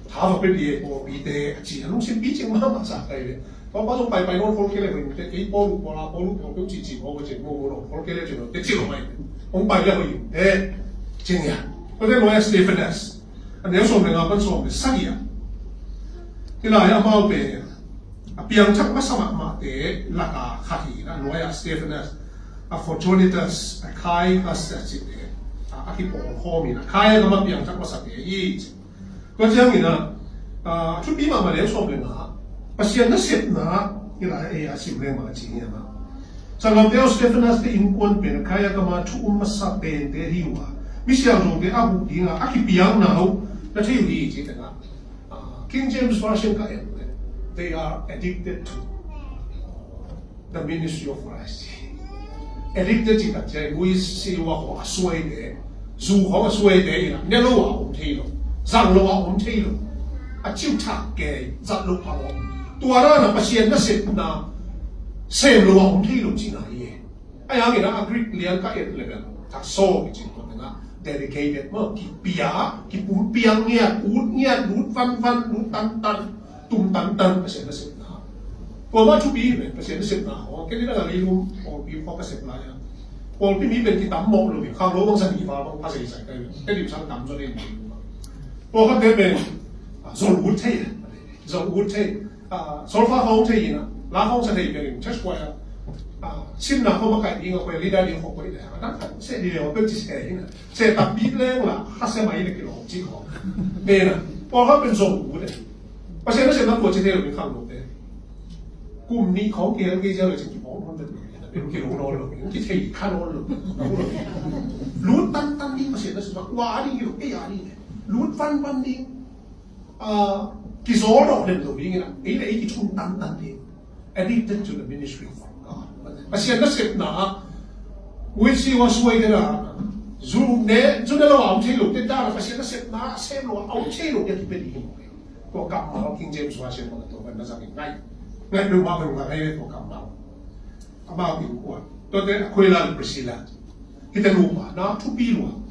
ถ้าว่าเป็นเรื่องปอมีแต่จีนุ่งสินปีจิงมาภาษาไทยเลยเพราะว่าต้องไปโน่นคนเกลียดคนแต่ไอ้บอลลูกพอเป็นจีพอเป็นจีโม่โน่คนเกลียดจีโน่แต่จีโน่ไม่ผมไปแล้วอยู่จริงอย่างก็ได้รู้ว่าสเตฟานสอันนี้ส่วนหนึ่งเป็นส่วนเป็นสักอย่างที่เราอยากมาเป็นเพียงชักมาสมัครมาแต่ละกาขัดนะรู้ว่าสเตฟานสฟอร์จูนิตัสใครก็เสียชีวิตอาคิปโอโคมีนะใครก็มาเพียงชักมาสักยี่ก็เช่นนี้นะชุดปีมาเลี้ยงส่วนหนึ่งนะpasien na sip na ila simple mga chinya ma sa lambeo Stephanas de inkon pen kaya ka ma thu masa pen de hiwa misial jong de abu dinga akipiang na ho na thiu hi chi ta King James Version ka they are addicted to the ministry of Christ addicted chi ta chai wi si wa ho aswai de zu ho aswai de ina ne lo wa om thei lo zang lo wa om thei lo a chiu thak ke zat lo pa loตัวนั้นนะpasienนะสิบนะเซมรู้ว่าผมที่รู้จริงนะยี่ไอ้ยังไงนะอังกฤษเลี้ยงก็เอ็ดเลยแบบทักโซ่จริงตัวนึงนะ dedicated เมื่อกี่ปีอะกี่ปุ่นเปียงเงียบอูดเงียบรูดฟันรูดตันตุ้มตันpasienนะสิบนะพอมาชุบีเลยpasienนะสิบนะโอ้แค่นี้นะลีลุมโอ้ปีพอก็สิบละยังพอพี่มีเป็นที่ตั้มมองเลยข้างโลกบางสันนิบาบางภาษาอีสานก็แค่ดิบสังตั้มจนเองพอเขาเดินเป็นโซนอูดเท่โซลฟาเขาใช่ยินะลาเขาใช่เป็นเชสควายชินนะเขามาไก่ยิงเอาไปลีดาลีเขาไปเลยนั่นเสียดีเลยว่าเป็นจิตเสียยินะเสียตับบีเล่งละฮัสเซมาอีเล็กกิโลจีเขาเนี่ยนะพอเขาเป็นโซนอูเลยเพราะฉะนั้นเสียนักบวชที่เราเป็นข้างโลกเลยกลุ่มนี้เขาเกี่ยวกับเจ้าเลยจริงๆผมมันเป็นกิโลโลเลยที่เที่ยวข้างโลเลยรูดตันนี่มาเสียนะสุดว่าอันนี้กิโลเอ้ยอันนี้รูดฟันนี่Kiss all of them doing it. Ele chun tan din. Addicted to the ministry of God. Pasien na sip na. We see was way na. Zoom ne, zoom na lo am chelo. Te da pasien na sip na, sem lo am chelo ya pili. Ko kam ma King James Version mo to ban na sa ngai. Ngai do ba ko ngai ko kam ma. Ama ko ko. To te Aquila Priscilla. Kita lupa na tupilo.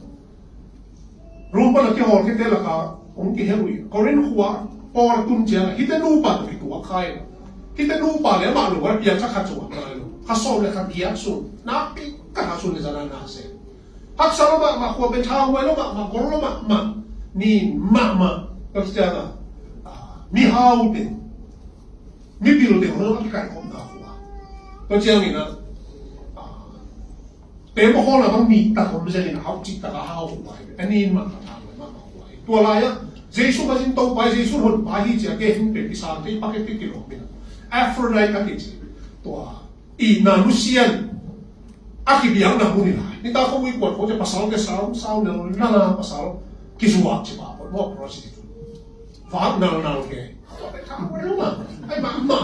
Rupa na ki hor kita la ka ong ki heroin. Korin huwa Or tunjang kita lupa tu itu akai, kita lupa le malu orang biasa kacau malu, kasau le kadiak sun, napi kasun le jalan nase. Hak sama mak kuat bencang welo mak korlo mak ni mak kerja mi hau deh, mi biru deh orang lagi kai kom dah kuat. Kerja ni na, temo kalau bang mi tak kom jadi na hau cita lah hau kuat, ini mak kuat. Tua layak. Jesu kasi tao pa Jesu hon pahi siya kaya hindi pisante pakiti kilomina. Aphrodite ka kitsi. tua i na lucian aki biang na muni lai ni ta không kuat ko je pasal ke sao na pasal kisua che ba mo prostitute fa na ke ta ko ma ai ma no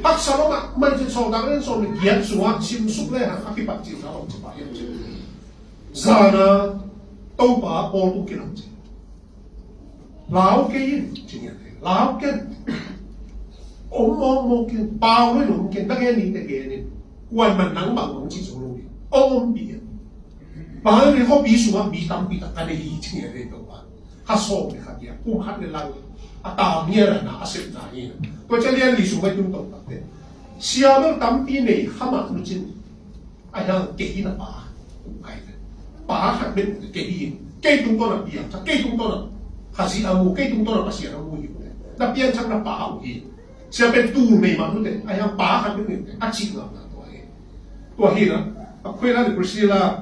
hak sao mà mình chỉ so đang lên so mình giết xuống chim súc lên hả cái bát chim nào chỉ phải giờ na đâu bà bỏ tu cái làm gì lão cái chỉ nhận thế lão cái ông cái bao cái luôn cái tất cái này quan mình nắng bằng ông chỉ số luôn ông bị bà cái họ bị xuống bị tâm cái này chỉ nhận thế đâu bà hát so cái khác gì cũng hát cái lăng tao nghe là na xếp na gì tôi cho nên lịch sử mới chúng tôi tập đấy xưa nó tắm pi này khăm mà nó chín ai đang kỹ là bà hạt bên kỹ chúng tôi là biển chắc kỹ chúng tôi là hạt gì amu kỹ chúng tôi là bác sĩ amu gì đấy đặc biệt chắc là bà amu gì xưa bên tu này mà nó đấy ai đang bà hạt bên này ác chỉ là tôi hiểu đó quên là được bác là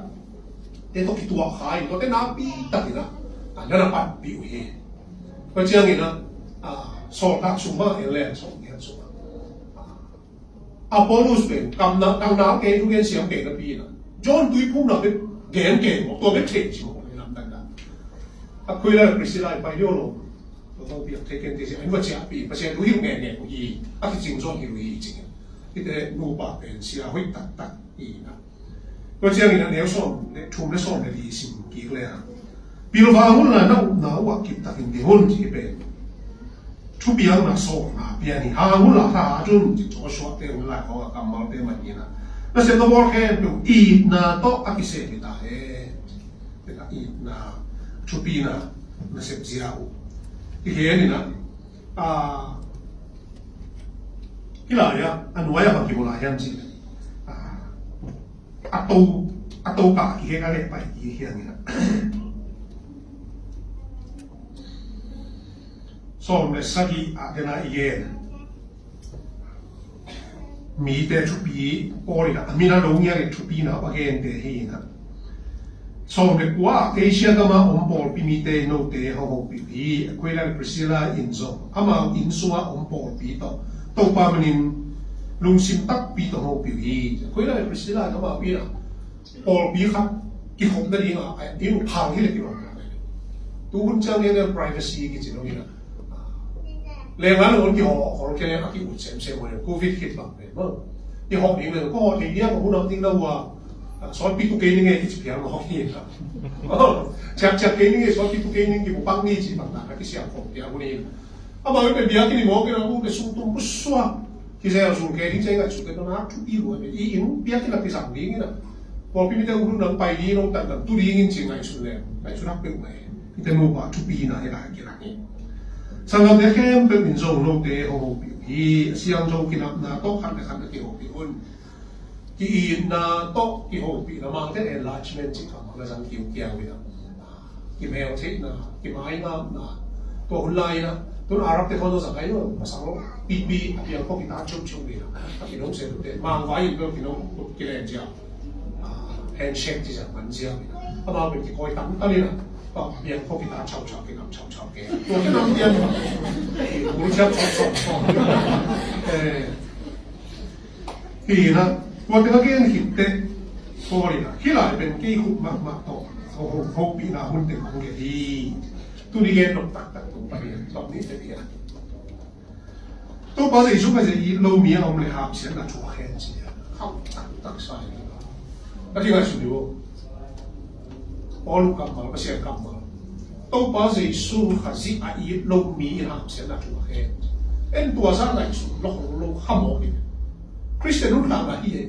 để tôi kỹ tua khai tôi cái nào pi tập gì đó nó là bạn biểu hiện tôi chưa nghĩ là so các súng mà hiện lên so hiện súng Apollos bên cầm náo cái thứ cái xiêm cái là gì đó John tuy cũng là cái một tôi biết thế chứ không phải làm đằng đó quên là cái gì lại phải điều rồi tôi biết thế cái gì anh vẫn chỉ bị mà sẽ đối hiểu nghe của gì cái chính trong hiểu gì chính cái đấy nô bạc bên xia hơi tắt gì đó tôi chưa nghĩ là nếu so chúng nó so là gì xin kỹเลย比如话，我来那我记得的，我这边出边那说那边的，我来他就做说的，我来我干嘛的嘛你呢？那现在我看就一那到阿个谁的大嘿，那个一那出边那是只有，一些人呢cái lại anh nói là kiểu lại anh chị tô cả cái này phải cái này so mình sagi cái này igen mi te chupi ori na mi na long ya ke chupi na again te hi na so mình qua Asia ka ma on bol pi mi te no te ho pi quella Priscilla inzo ama insua on bol pi to pa manin lung sim tak pi to ho pi quella Priscilla ka ma pi na bol pi khat ki hom da ri nga ai tin phang hi le ki ro tu hun chang ne privacy ki chi no ni na另外我啲學嘅阿啲活成我哋 Covid 結合嘅，啲學員咧，嗰學年呢一個好難聽到話，所以必都幾年嘅啲片學嘢啦，隻幾年嘅所以必都幾年叫幫呢字問題，啲時候學嘅嗰啲，啊嘛佢哋邊有啲我嘅啦，我哋數都唔衰，其實有數嘅啲真係數嘅都拿出啲嚟，已經邊啲啦，啲十年嘅啦，我邊啲好能拜啲咯，但係都已經淨係數咧，係數得邊位，啲冇話出邊啊，係啦嘅啦嘅。上個嘅 camp 對面做老地好好表現，上做建立那多行嘅幾好表現，建那多幾好表現嘛，即係 enlargement 之後嘛，嗰陣叫嘅啦，叫咩嘢啫？叫買啱嗱，個好拉啦，都亞入嘅看到就係因為唔實咯 ，BB 入邊個其他粗嘅啦，見到成日漫畫入邊見到幾靚之後，handshake 之後文之後，咁啊邊個可以等得呢？別人科技打臭嘅，我啲諗啲每隻臭，其實我哋嗰啲協的，過嚟啦，起來邊幾乎乜多，好變啊，穩定好嘅啲，都啲嘢落得到不嘅，落呢啲嘢，都把這種嘅就以路面我們嚟合成嚟做限制啊，好得曬嘅，一啲係算了。我錄咁嘛，不是咁嘛。都把這數係是喺路面行先嚟做嘅，因多少嚟數路冚我嘅。Christian 都講啦，依嘢，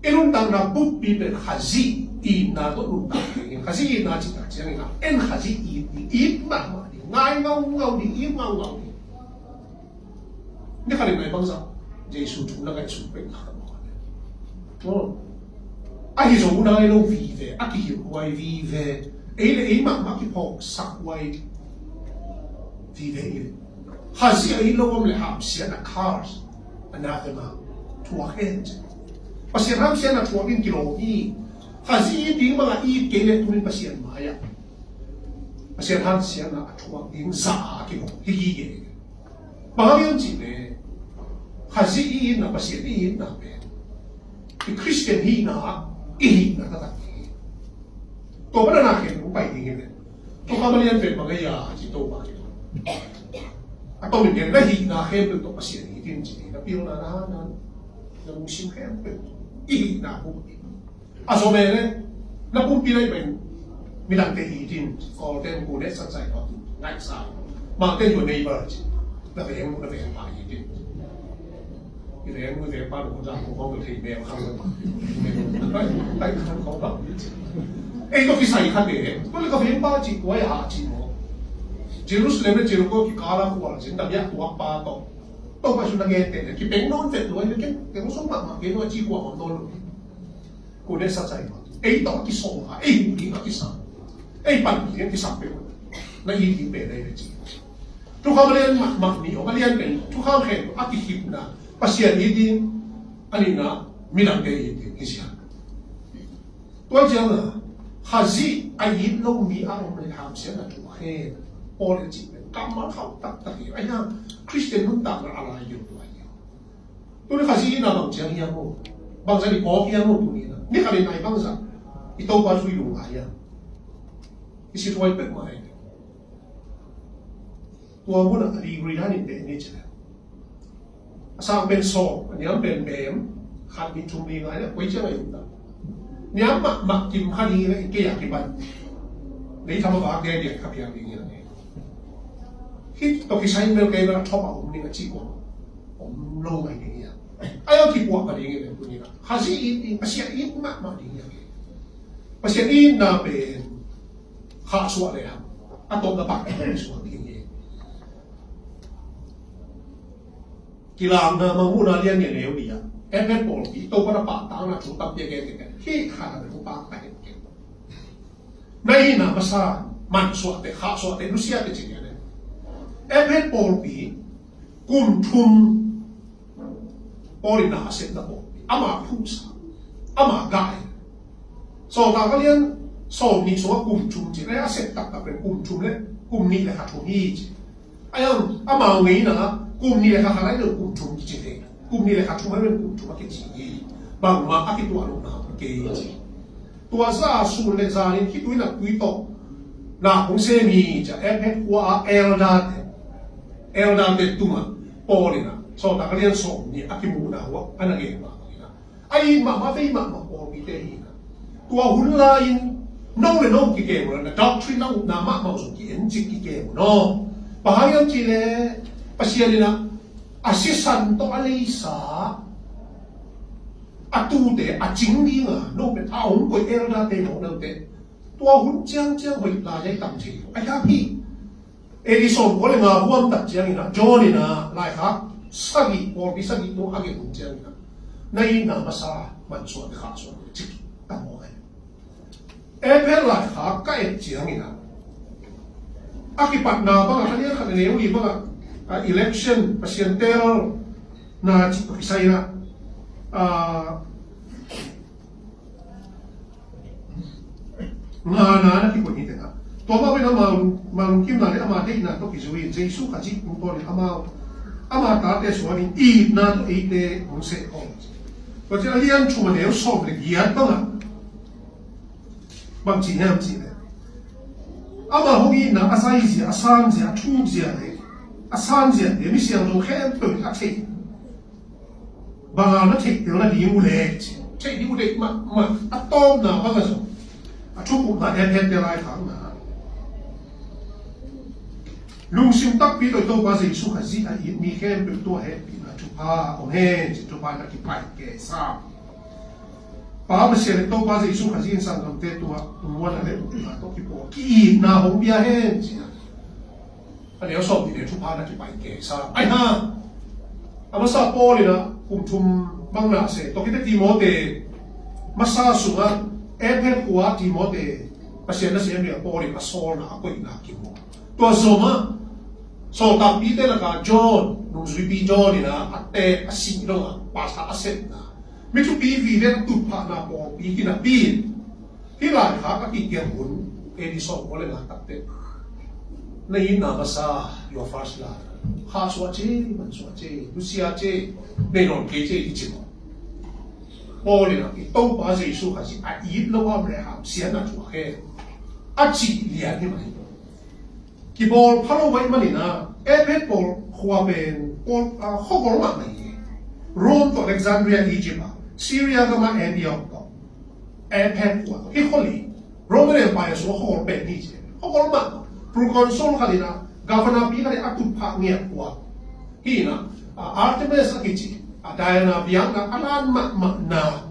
因為當那不必被係是而那都唔得嘅，係是而那只得只係講，因係是而嘛，嗌勾你，依勾你，你係咪幫手？這數從那個數俾行哦。Ai so una e non vive, a chi vuoi vive, e ma chi può sa vuoi vive. Hasi ai lo come le hamsi na cars, anathema, tua gente. Pasi hamsi na tua 20 km. Hasi di mga i kele tumin pasian maya. Pasi hamsi na tua in sa ki hige. Bahagi ang jine. hazi i na pasien i na pe i Christian hi na i na ta to ba na ke ku pai ding ne to ka malian pe pa ya ji to ba ki a to min na hi na he pe to pasien i tin ji na pil na musim he pe i na ku a so me ne na pu pi lai ben mi lang te i tin ko ten ku ne san sai ko ngai sa ma ten your neighbor na ve pa i tin cái đấy em về ba cũng ra cũng có một thầy mèo không rồi tay không có đâu ấy có cái sai khác đấy có cái phim ba chỉ quay hạ chỉ một Jerusalem nó chỉ có cái cả là của chính đặc biệt của ba tổ tổ ba chúng ta nghe tên cái bên non tên rồi cái số mặt mà cái nó chỉ của một tổ của đấy sao sai mà ấy đó cái số à ấy cái sao ấy bạn cái sao vậy nó ý thì về đây là gìทุกข้าวเรียนหมักเหนียวก็เรียนเป็นทุกข้าวแข็งอักขิบนะภาษาอีดินอันนี้นะมีดังเดียดที่เสียตัวเจ้าน่ะฮาซิอายิบลงมีอารมณ์ในทางเสียนะทุกเฮนโอเลจิเป็นกรรมเขาตักไอ้ย่างคริสเตียนนุ่นต่างกันอะไรอยู่ตัวเดียวตัวนี้ฮาซิน่ะบางเจ้าเฮียโม่บางเจ้านี่พอเฮียโม่ตัวนี้นะนี่เขาเรียนไหนบางสักอีโต้ก็ช่วยดูอะไรอ่ะอีสิช่วยเป็นมาตัวมันอะดีกรีด้านนี้เป็นนี่ใช่ไหมสร้างเป็นโซ่เนี่ยเป็นเบมขัดมีชุมดีไงเนี่ยไว้เชื่อไม่ถูกต้องเนี่ยมักกินข้าวดีเลยเกี่ยกินบันนี่ทำมาบ้างเด็กๆครับอย่างนี้นะที่ตัวที่ใช้เมลเกย์นะชอบเอาผมนี่ก็จีบผมลงไปอย่างนี้ไอ้เอาที่ปวดมาอย่างนี้เลยตัวนี้นะฮาซิอินภาษาอินมากอย่างนี้ภาษาอินน่ะเป็นข้าสวดเลยครับอัตโตกระปักเป็นสวดอย่างนี้กีฬาเนื้อมังคุดเรียนเนี่ยเลี้ยวดีอ่ะเอฟเอฟบอลที่โตกระปักต่างนะชุดตับเยอะๆกันที่ขาดเป็นปากไปเก่งในน่ะภาษามันสวดแต่ข้าสวดแต่รุเซียแต่จริงเนี่ยเอฟเอฟบอลปีกุมทุมบอลินาเซนต์บอลอามาพูดอามาไกสอบการเรียนสอบนี่สวดกุมทุมจีเนี่ยเซนต์ตักเป็นกุมทุมเลยกุมนี่แหละค่ะทุมนี่จีไอ้ยังอามาอย่างนี้นะกลุ่มนี้เลยค่ะอะไรเรื่องกลุ่มชุมกิจเองกลุ่มนี้เลยค่ะชุมให้เป็นกลุ่มชุมกิจจีบางมาอากิตัวลงน้ำเกยจีตัวซาสูนเลซานี่คิดด้วยนะคุยต่อหน้าของเซมีจะเอฟเอฟว่าเอลดาเตตุมาปอลินะสอบการเรียนสอบนี่อากิมูนะว่าอันนั้นเองมาเลยนะไอ้มาเฟย์มาปอมีเตยนะตัวหุ่นลายน้องเลยน้องกี่เกมเลยนะด็อกทรีน้องน้ำมาสุกี้เอ็นจิกี่เกมเนาะปะหายังจีเลยภาษาเนี่ยนะอาศัยสันต์อะไรสาอาตูเตอาจิงดีอ่ะโน้เป็นอาหุ่นก๋วยเอลดาเตมองนั่นเตตัวหุ่นเจียงไปลายตั้งชื่อไอ้ย่าพี่เอดิสันก็เลยมาห่วงตัดเจียงนะจอห์นนะลายครับสักอีพอพิสักอีตัวอาเกหุ่นเจียงนะในน้ำภาษามันส่วนขาส่วนจิกตั้งมองไงเอฟเอลลายครับก็เอเจียงนะอากิปัตนาบ้างอันนี้ขันเหนียวดีบ้างelection presidential na chito kisaya nga na kipunite na to ba na malungkim na ama te na to kizuin jesu kaji punto ni ama ta te so ni I na to ite unse ko ko je alian chuma de so de giat ba nga bang chi nam chi de ama hogi na asai ji asam ji athu ji deอาเดี๋ยวมีเสียงตรงแค่เปิดทักซี่บางอันนั้นเทคเดี๋ยวนั้นดิ้วเล็กใช่ดิ้วเล็กมาอัตโตมนะบางอันชุบผมมาแทนเดี๋ยวไรทั้งนะลุงซิมตักปีโดยตัวภาษาอิสุขจิตมีแค่เป็นตัวเฮปีนะชุบผ้าองเฮชุบผ้านักกิจไปแก่ซ้ำป้ามาเสียตัวภาษาอิสุขจิตสั่งทำเตตัววันนั้นเลยตัวกี่ปอกี่นาหงเบียเฮจินะอันนี้สอบที่เดี๋ยวชุบพานักที่ไปเกษาไอ้ห่าอามาซาโปเลยนะกลุ่มชุมบางนาเสตกิตติโมเตมาซาสุงะเอฟเอฟหัวติโมเตภาษาเสียงเรียกโปเลยมาโซนะก็อีกนักกิโมตัวโซมาโซตับปีเตละกาจอนนุ่งสุบีจอนนี่นะอัตเตอสิงห์นะภาษาเสนะไม่ชุบปีวีเดนตุพานาโปปีกินาปีที่หลายขาก็ปีเกี่ยหุ่นเอดิสันก็เลยนะตัดเตในน้ำภาษา your first love ha so che man so che tu sia che nei non ke che di chimo bo le na to ba se su ha si a yi lo wa bre ha sia na chu he a chi lia ni mai ki bol phalo wai mani na e pet bol khwa ben bol a khogol ma mai Rome to Alexandria Egypt Syria ga ma Antioch to e pet wa hi kholi Roman Empire so khogol ben ni che khogol ma proconsul khalina governor pi kali atut pha ngia wa hi na Artemis akichi Diana biang na alan ma na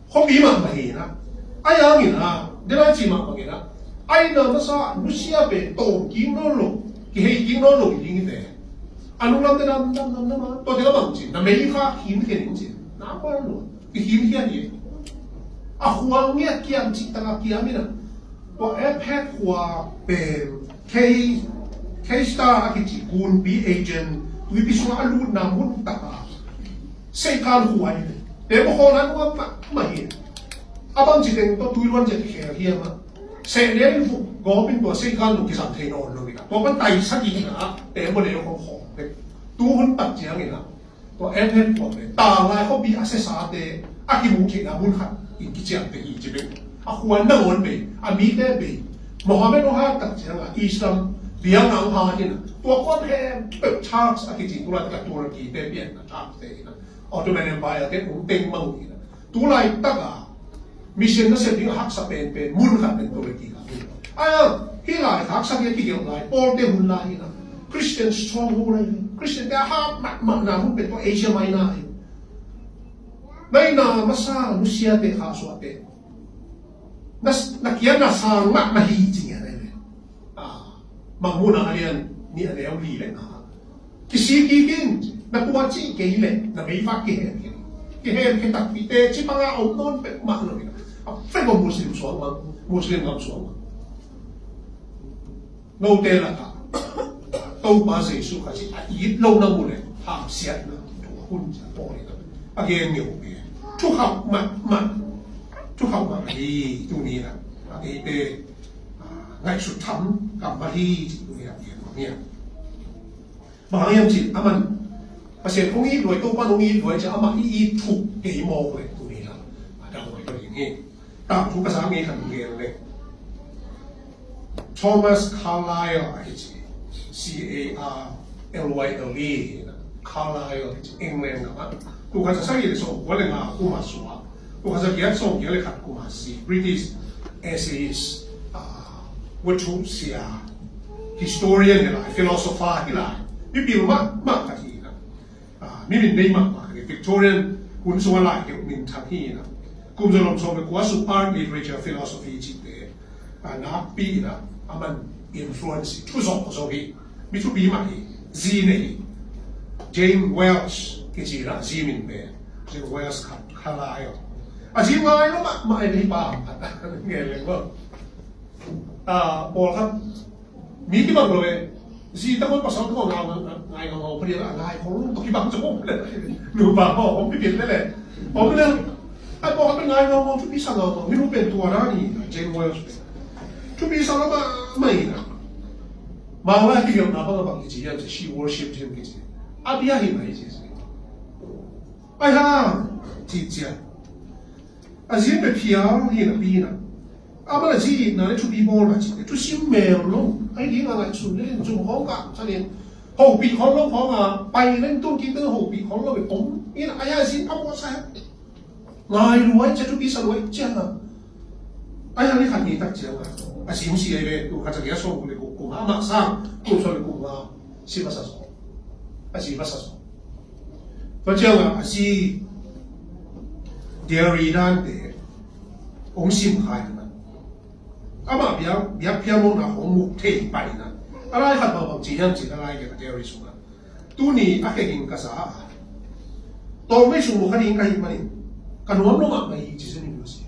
hobi ma mai na ayang ina dela chi ma ma na ai na masa Rusia be to kim no lo ki hei kim no lo ling de anu lam de nam ma to de bang chi na mei kha hin ke ning chi na pa lo ki hin hian ye a huang ngia kiam chi ta kiam ina to e pet hua be K star akichi kun bi agent tu bi so alu na mun ta sei kan hua ni de mo ho na ko ma hi abang chi teng to tu luan je khe hi ma se ne fu go bin to sei kan lu ki sam the no lo ni to ban tai sa ki na de mo le ko ho de tu hun pat jiang ni na to en hen ko de ta lai ko bi access a de a ki mu ki na mun khat in ki jiang de hi ji be a huan na won be a mi de be Mohammed no ha tak jiang a Islam biang nang ha ni na to ko he Charles a ki ji tu la ka tu ki de bien na ta de na Ottoman Empire ke cũng tên mong gì đó, tú lại tất cả mission nó sẽ những hắc sắc bên muốn khát bên tôi gì cả, khi lại hắc sắc cái kiểu lại, Paul tên muốn lại na, Christian stronghold này, Christian cái hắc mặt nào muốn bên tôi Asia Minor này, đây là masa Rusia tên khá số tên, na kia na sang mà hi gì này, mà muốn là anh ni anh em đi lên cái gì kinh na kuha chi ke ile na may fa ke he tak pite chi panga on non pe ma no a fe ko muslim ngam so no te la ta to ba se su kha chi a yi lo na mu le ha sia na to hun ja po ni a ge ngi o ge tu ha ma hi tu ni la a ge te ngai su tham kam ma hi tu ni a ge ma yang chi aman Pasien kung i loy to pa nung i loy cha ama i thu ke mo le tu ni la ada loy ko yin ta thu ka sa ngi kan nge le Thomas Carlyle Carlyle Carlyle England na tu ka sa yi so ko le nga ku ma so tu ka sa ge so ge le khat ku ma si British essays what to sia historian la philosopher la bi bil ma ka mi min dei ma Victorian kun so la ke min thak hi na kum zo lom so be kwa su art literature philosophy chi te na pi na aman influence tu so hi mi tu bi ma hi zi ne James Welsh ke chi ra zi min be James Welsh kha la yo a zi ma yo ma ai ba nge le ko bol khat mi ki ba lo be Gì ta muốn bảo sao tôi còn ngày còn bây giờ ngày còn tôi bằng chỗ nửa bằng họ không biết thế này họ bây giờ anh bảo bên ngày nào chúng biết sao nào mình không biết tua ra đi James Wells chúng biết sao mà mày nè mà cái việc nào bằng cái gì là chỉ worship thêm cái gì à bây giờ hiện nay gì ai ha chỉ à gì bị phiền hiện là bị nè à mà là gì nào để chúng bị bỏ là gì chúng xin mèo luônไอ้ที่อะไรสุดเลยจุ่มของกับเฉลี่ยหกปีของเราของไปเล่นตู้กินตั้งหกปีของเราไปผมนี่นะไอ้ยังสิเอาว่าใช่นายรวยจะทุกปีสรวยเจ้าไอ้ยังนี่ขัดนี้ตักเจ้าไอ้สิ่งสิ่งอะไรดูขัดจะแก่ส่งเลยกูมามาสร้างกูส่งเลยกูมาสิบภาษาสองไอ้สิบภาษาสองเพราะเจ้าไอ้สิเดียรีนั่นเด็กองค์สิบหายนะอามาเบียเพียงมุ่งหน้าของมุกเทไปนะอะไรขัดมาบางจีนจีนอะไรเกี่ยวกับเดริสุนะตัวนี้อาเกินกษาตัวไม่สูงมุขนี้กันมันกันวันนู้นมาไม่จีนนี่ดูสิ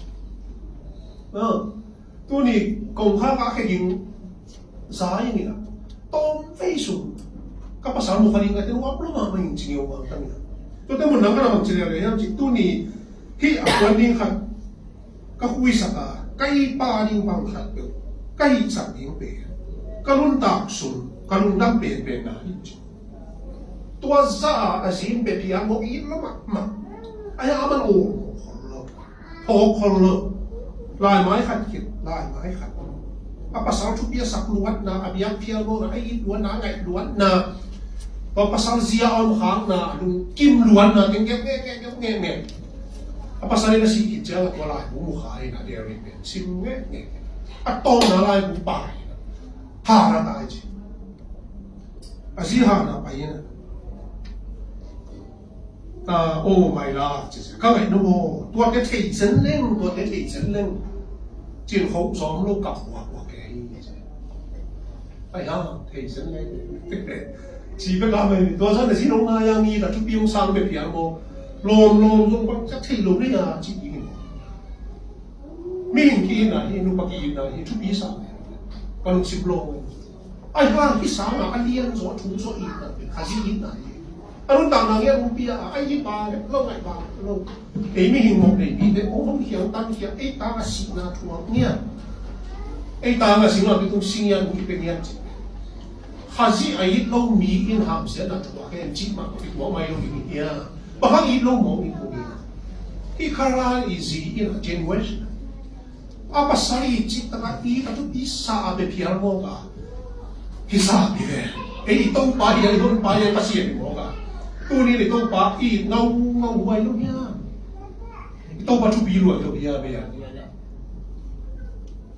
ตัวนี้กองข้าอาเกินสายนี่นะตัวไม่สูงก็ภาษามุขนี้กันแต่วันนู้นมาไม่จีนอยู่บางตั้งนะตัวแต่มันนั่งกันบางจีนอะไรอย่างจีตัวนี้ที่อาวันนี้ขัดก็คุยสักcái ba điên bằng khát được cái sẵn điên bể cái luôn tạo sụn cái luôn đâm bể bể nào hết tua za azim be pia mo in lama ma ai aman o khol lai mai khat kit lai mai khat apa pasal tu pia sak luat na abiak pia mo na ai luan na ngai luan na apa pasal zia on khang na lu kim luan na teng nge apa pasal na si kitja ko lai bu khai na dia ri ben sim nge atong na lai bu pai ha na tai chi asi ha na pai na oh my god 就是今日咯喎，我嘅提神靈，我嘅提神靈，正好爽都夾嘅啫。哎呀，提神靈，只不過咪多數係先攞亞樣嘢，但係標生嘅片冇，浪中不一提路呢啊，自己嘅。明見啊，呢個見啊，呢出比賽，我哋接浪。哎呀，啲生啊，一連咗出咗熱啊，係先熱啊。Anong tanang yan umpia ay ba lo ngai ba lo e mi hing mo nei bi de o hong hiang tan hiang e ta nga si na thuang nia e ta nga si na bi tung sing yan u pe nian chi khazi ai lo mi in ham se na thua ke chi ma ko mo mai lo ni ya ba hang i lo mo mi ko ni hi khara easy in a generation apa sari chi ta i ka tu isa be piar mo ka hisa bi ve e to pa hi lo pa ya pa si mo ka tu ni để tôi phá ít ngâu vậy luôn nha tôi bắt chụp video rồi kia bây giờ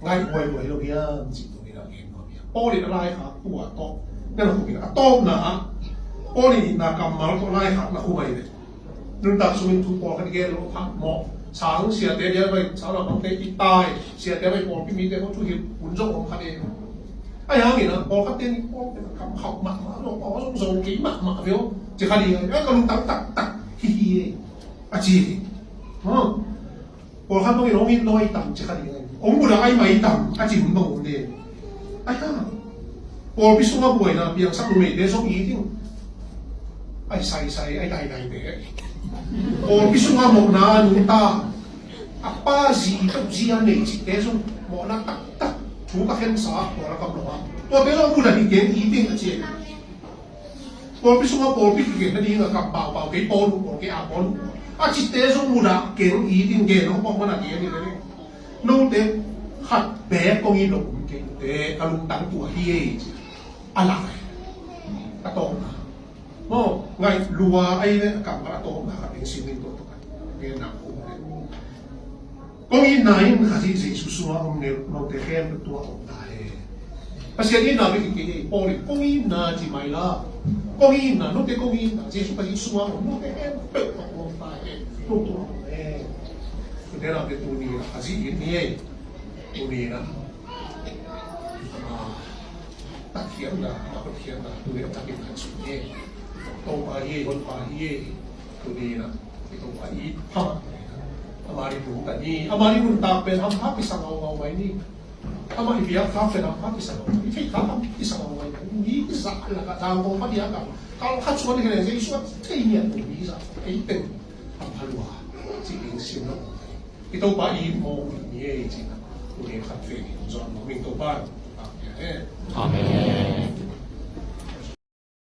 ngay quay rồi kia chỉ tôi là game rồi bao nhiêu like hả tua to nên là không biết to nè bao nhiêu là cầm máu to like hả là không vậy nên đặt xuống tu bỏ cái kia nó phát mỏ sáng xia té đi vậy sáng là không té ít tai xia té vậy bỏ cái mi té có chút hiệp cuốn rộng không khát đi ai hả vậy nó bỏ cái tên bỏ cái cầm học mặt mà nó bỏ trong dầu kỹ mặt mà phải không chỉ khai đi cái con tắc hi hi à chi bỏ khai bao nhiêu nó in nói tầm chỉ khai đi ông bữa đó ai mày tầm à chỉ muốn đồng đi ai ha bỏ biết số buổi là biếng sắc đồ để số ý chứ ai sai ai đại để bỏ biết số một na chúng ta apa gì cái gì anh này chỉ để số bỏ nó tắc chú các khen xã bỏ nó cầm đồ tôi biết ông bữa là đi kiếm ý định là gì我必须我必須嘅啲個咁爆幾波路幾下波路，啊！只啲種冇啦，勁一定嘅，我幫我嗱嘢啲咧，弄啲黑白講嘢龍嘅，誒個龍等ตัว啲อะไรอะตอมโอ้ไงรัวไอ้เนี่ยกับอะตอมนะครับเป็นสิ่งหนึ่งตัวกันเป็นหนังผมเลย講嘢嗱，因為係啲叔叔啊，我哋弄啲嘢ตัวออกได้parce que ini nabi kiki poli kongin na di mai la kongin na no te kongin na jesu pa isua no te pe ko ta to te na te tu ni azi ni tu ni na ta khiam na tu ni ta ki na su ni to pa ye kon pa ye tu ni na to pa yi pa amari tu ta ni amari mun ta pe ham ha pi sa ngau mai ni ama ibiak ka fe na pa ki sa ngau i ka pa ki sa ngau mai ni ki sa la ka ta ngau pa dia ka kalau khat suan ni ne su te ni tu ni sa ai ten am halwa ji ing sim no ito pa i mo ni e ji na tu ni khat fe ni zo mo min to ba amen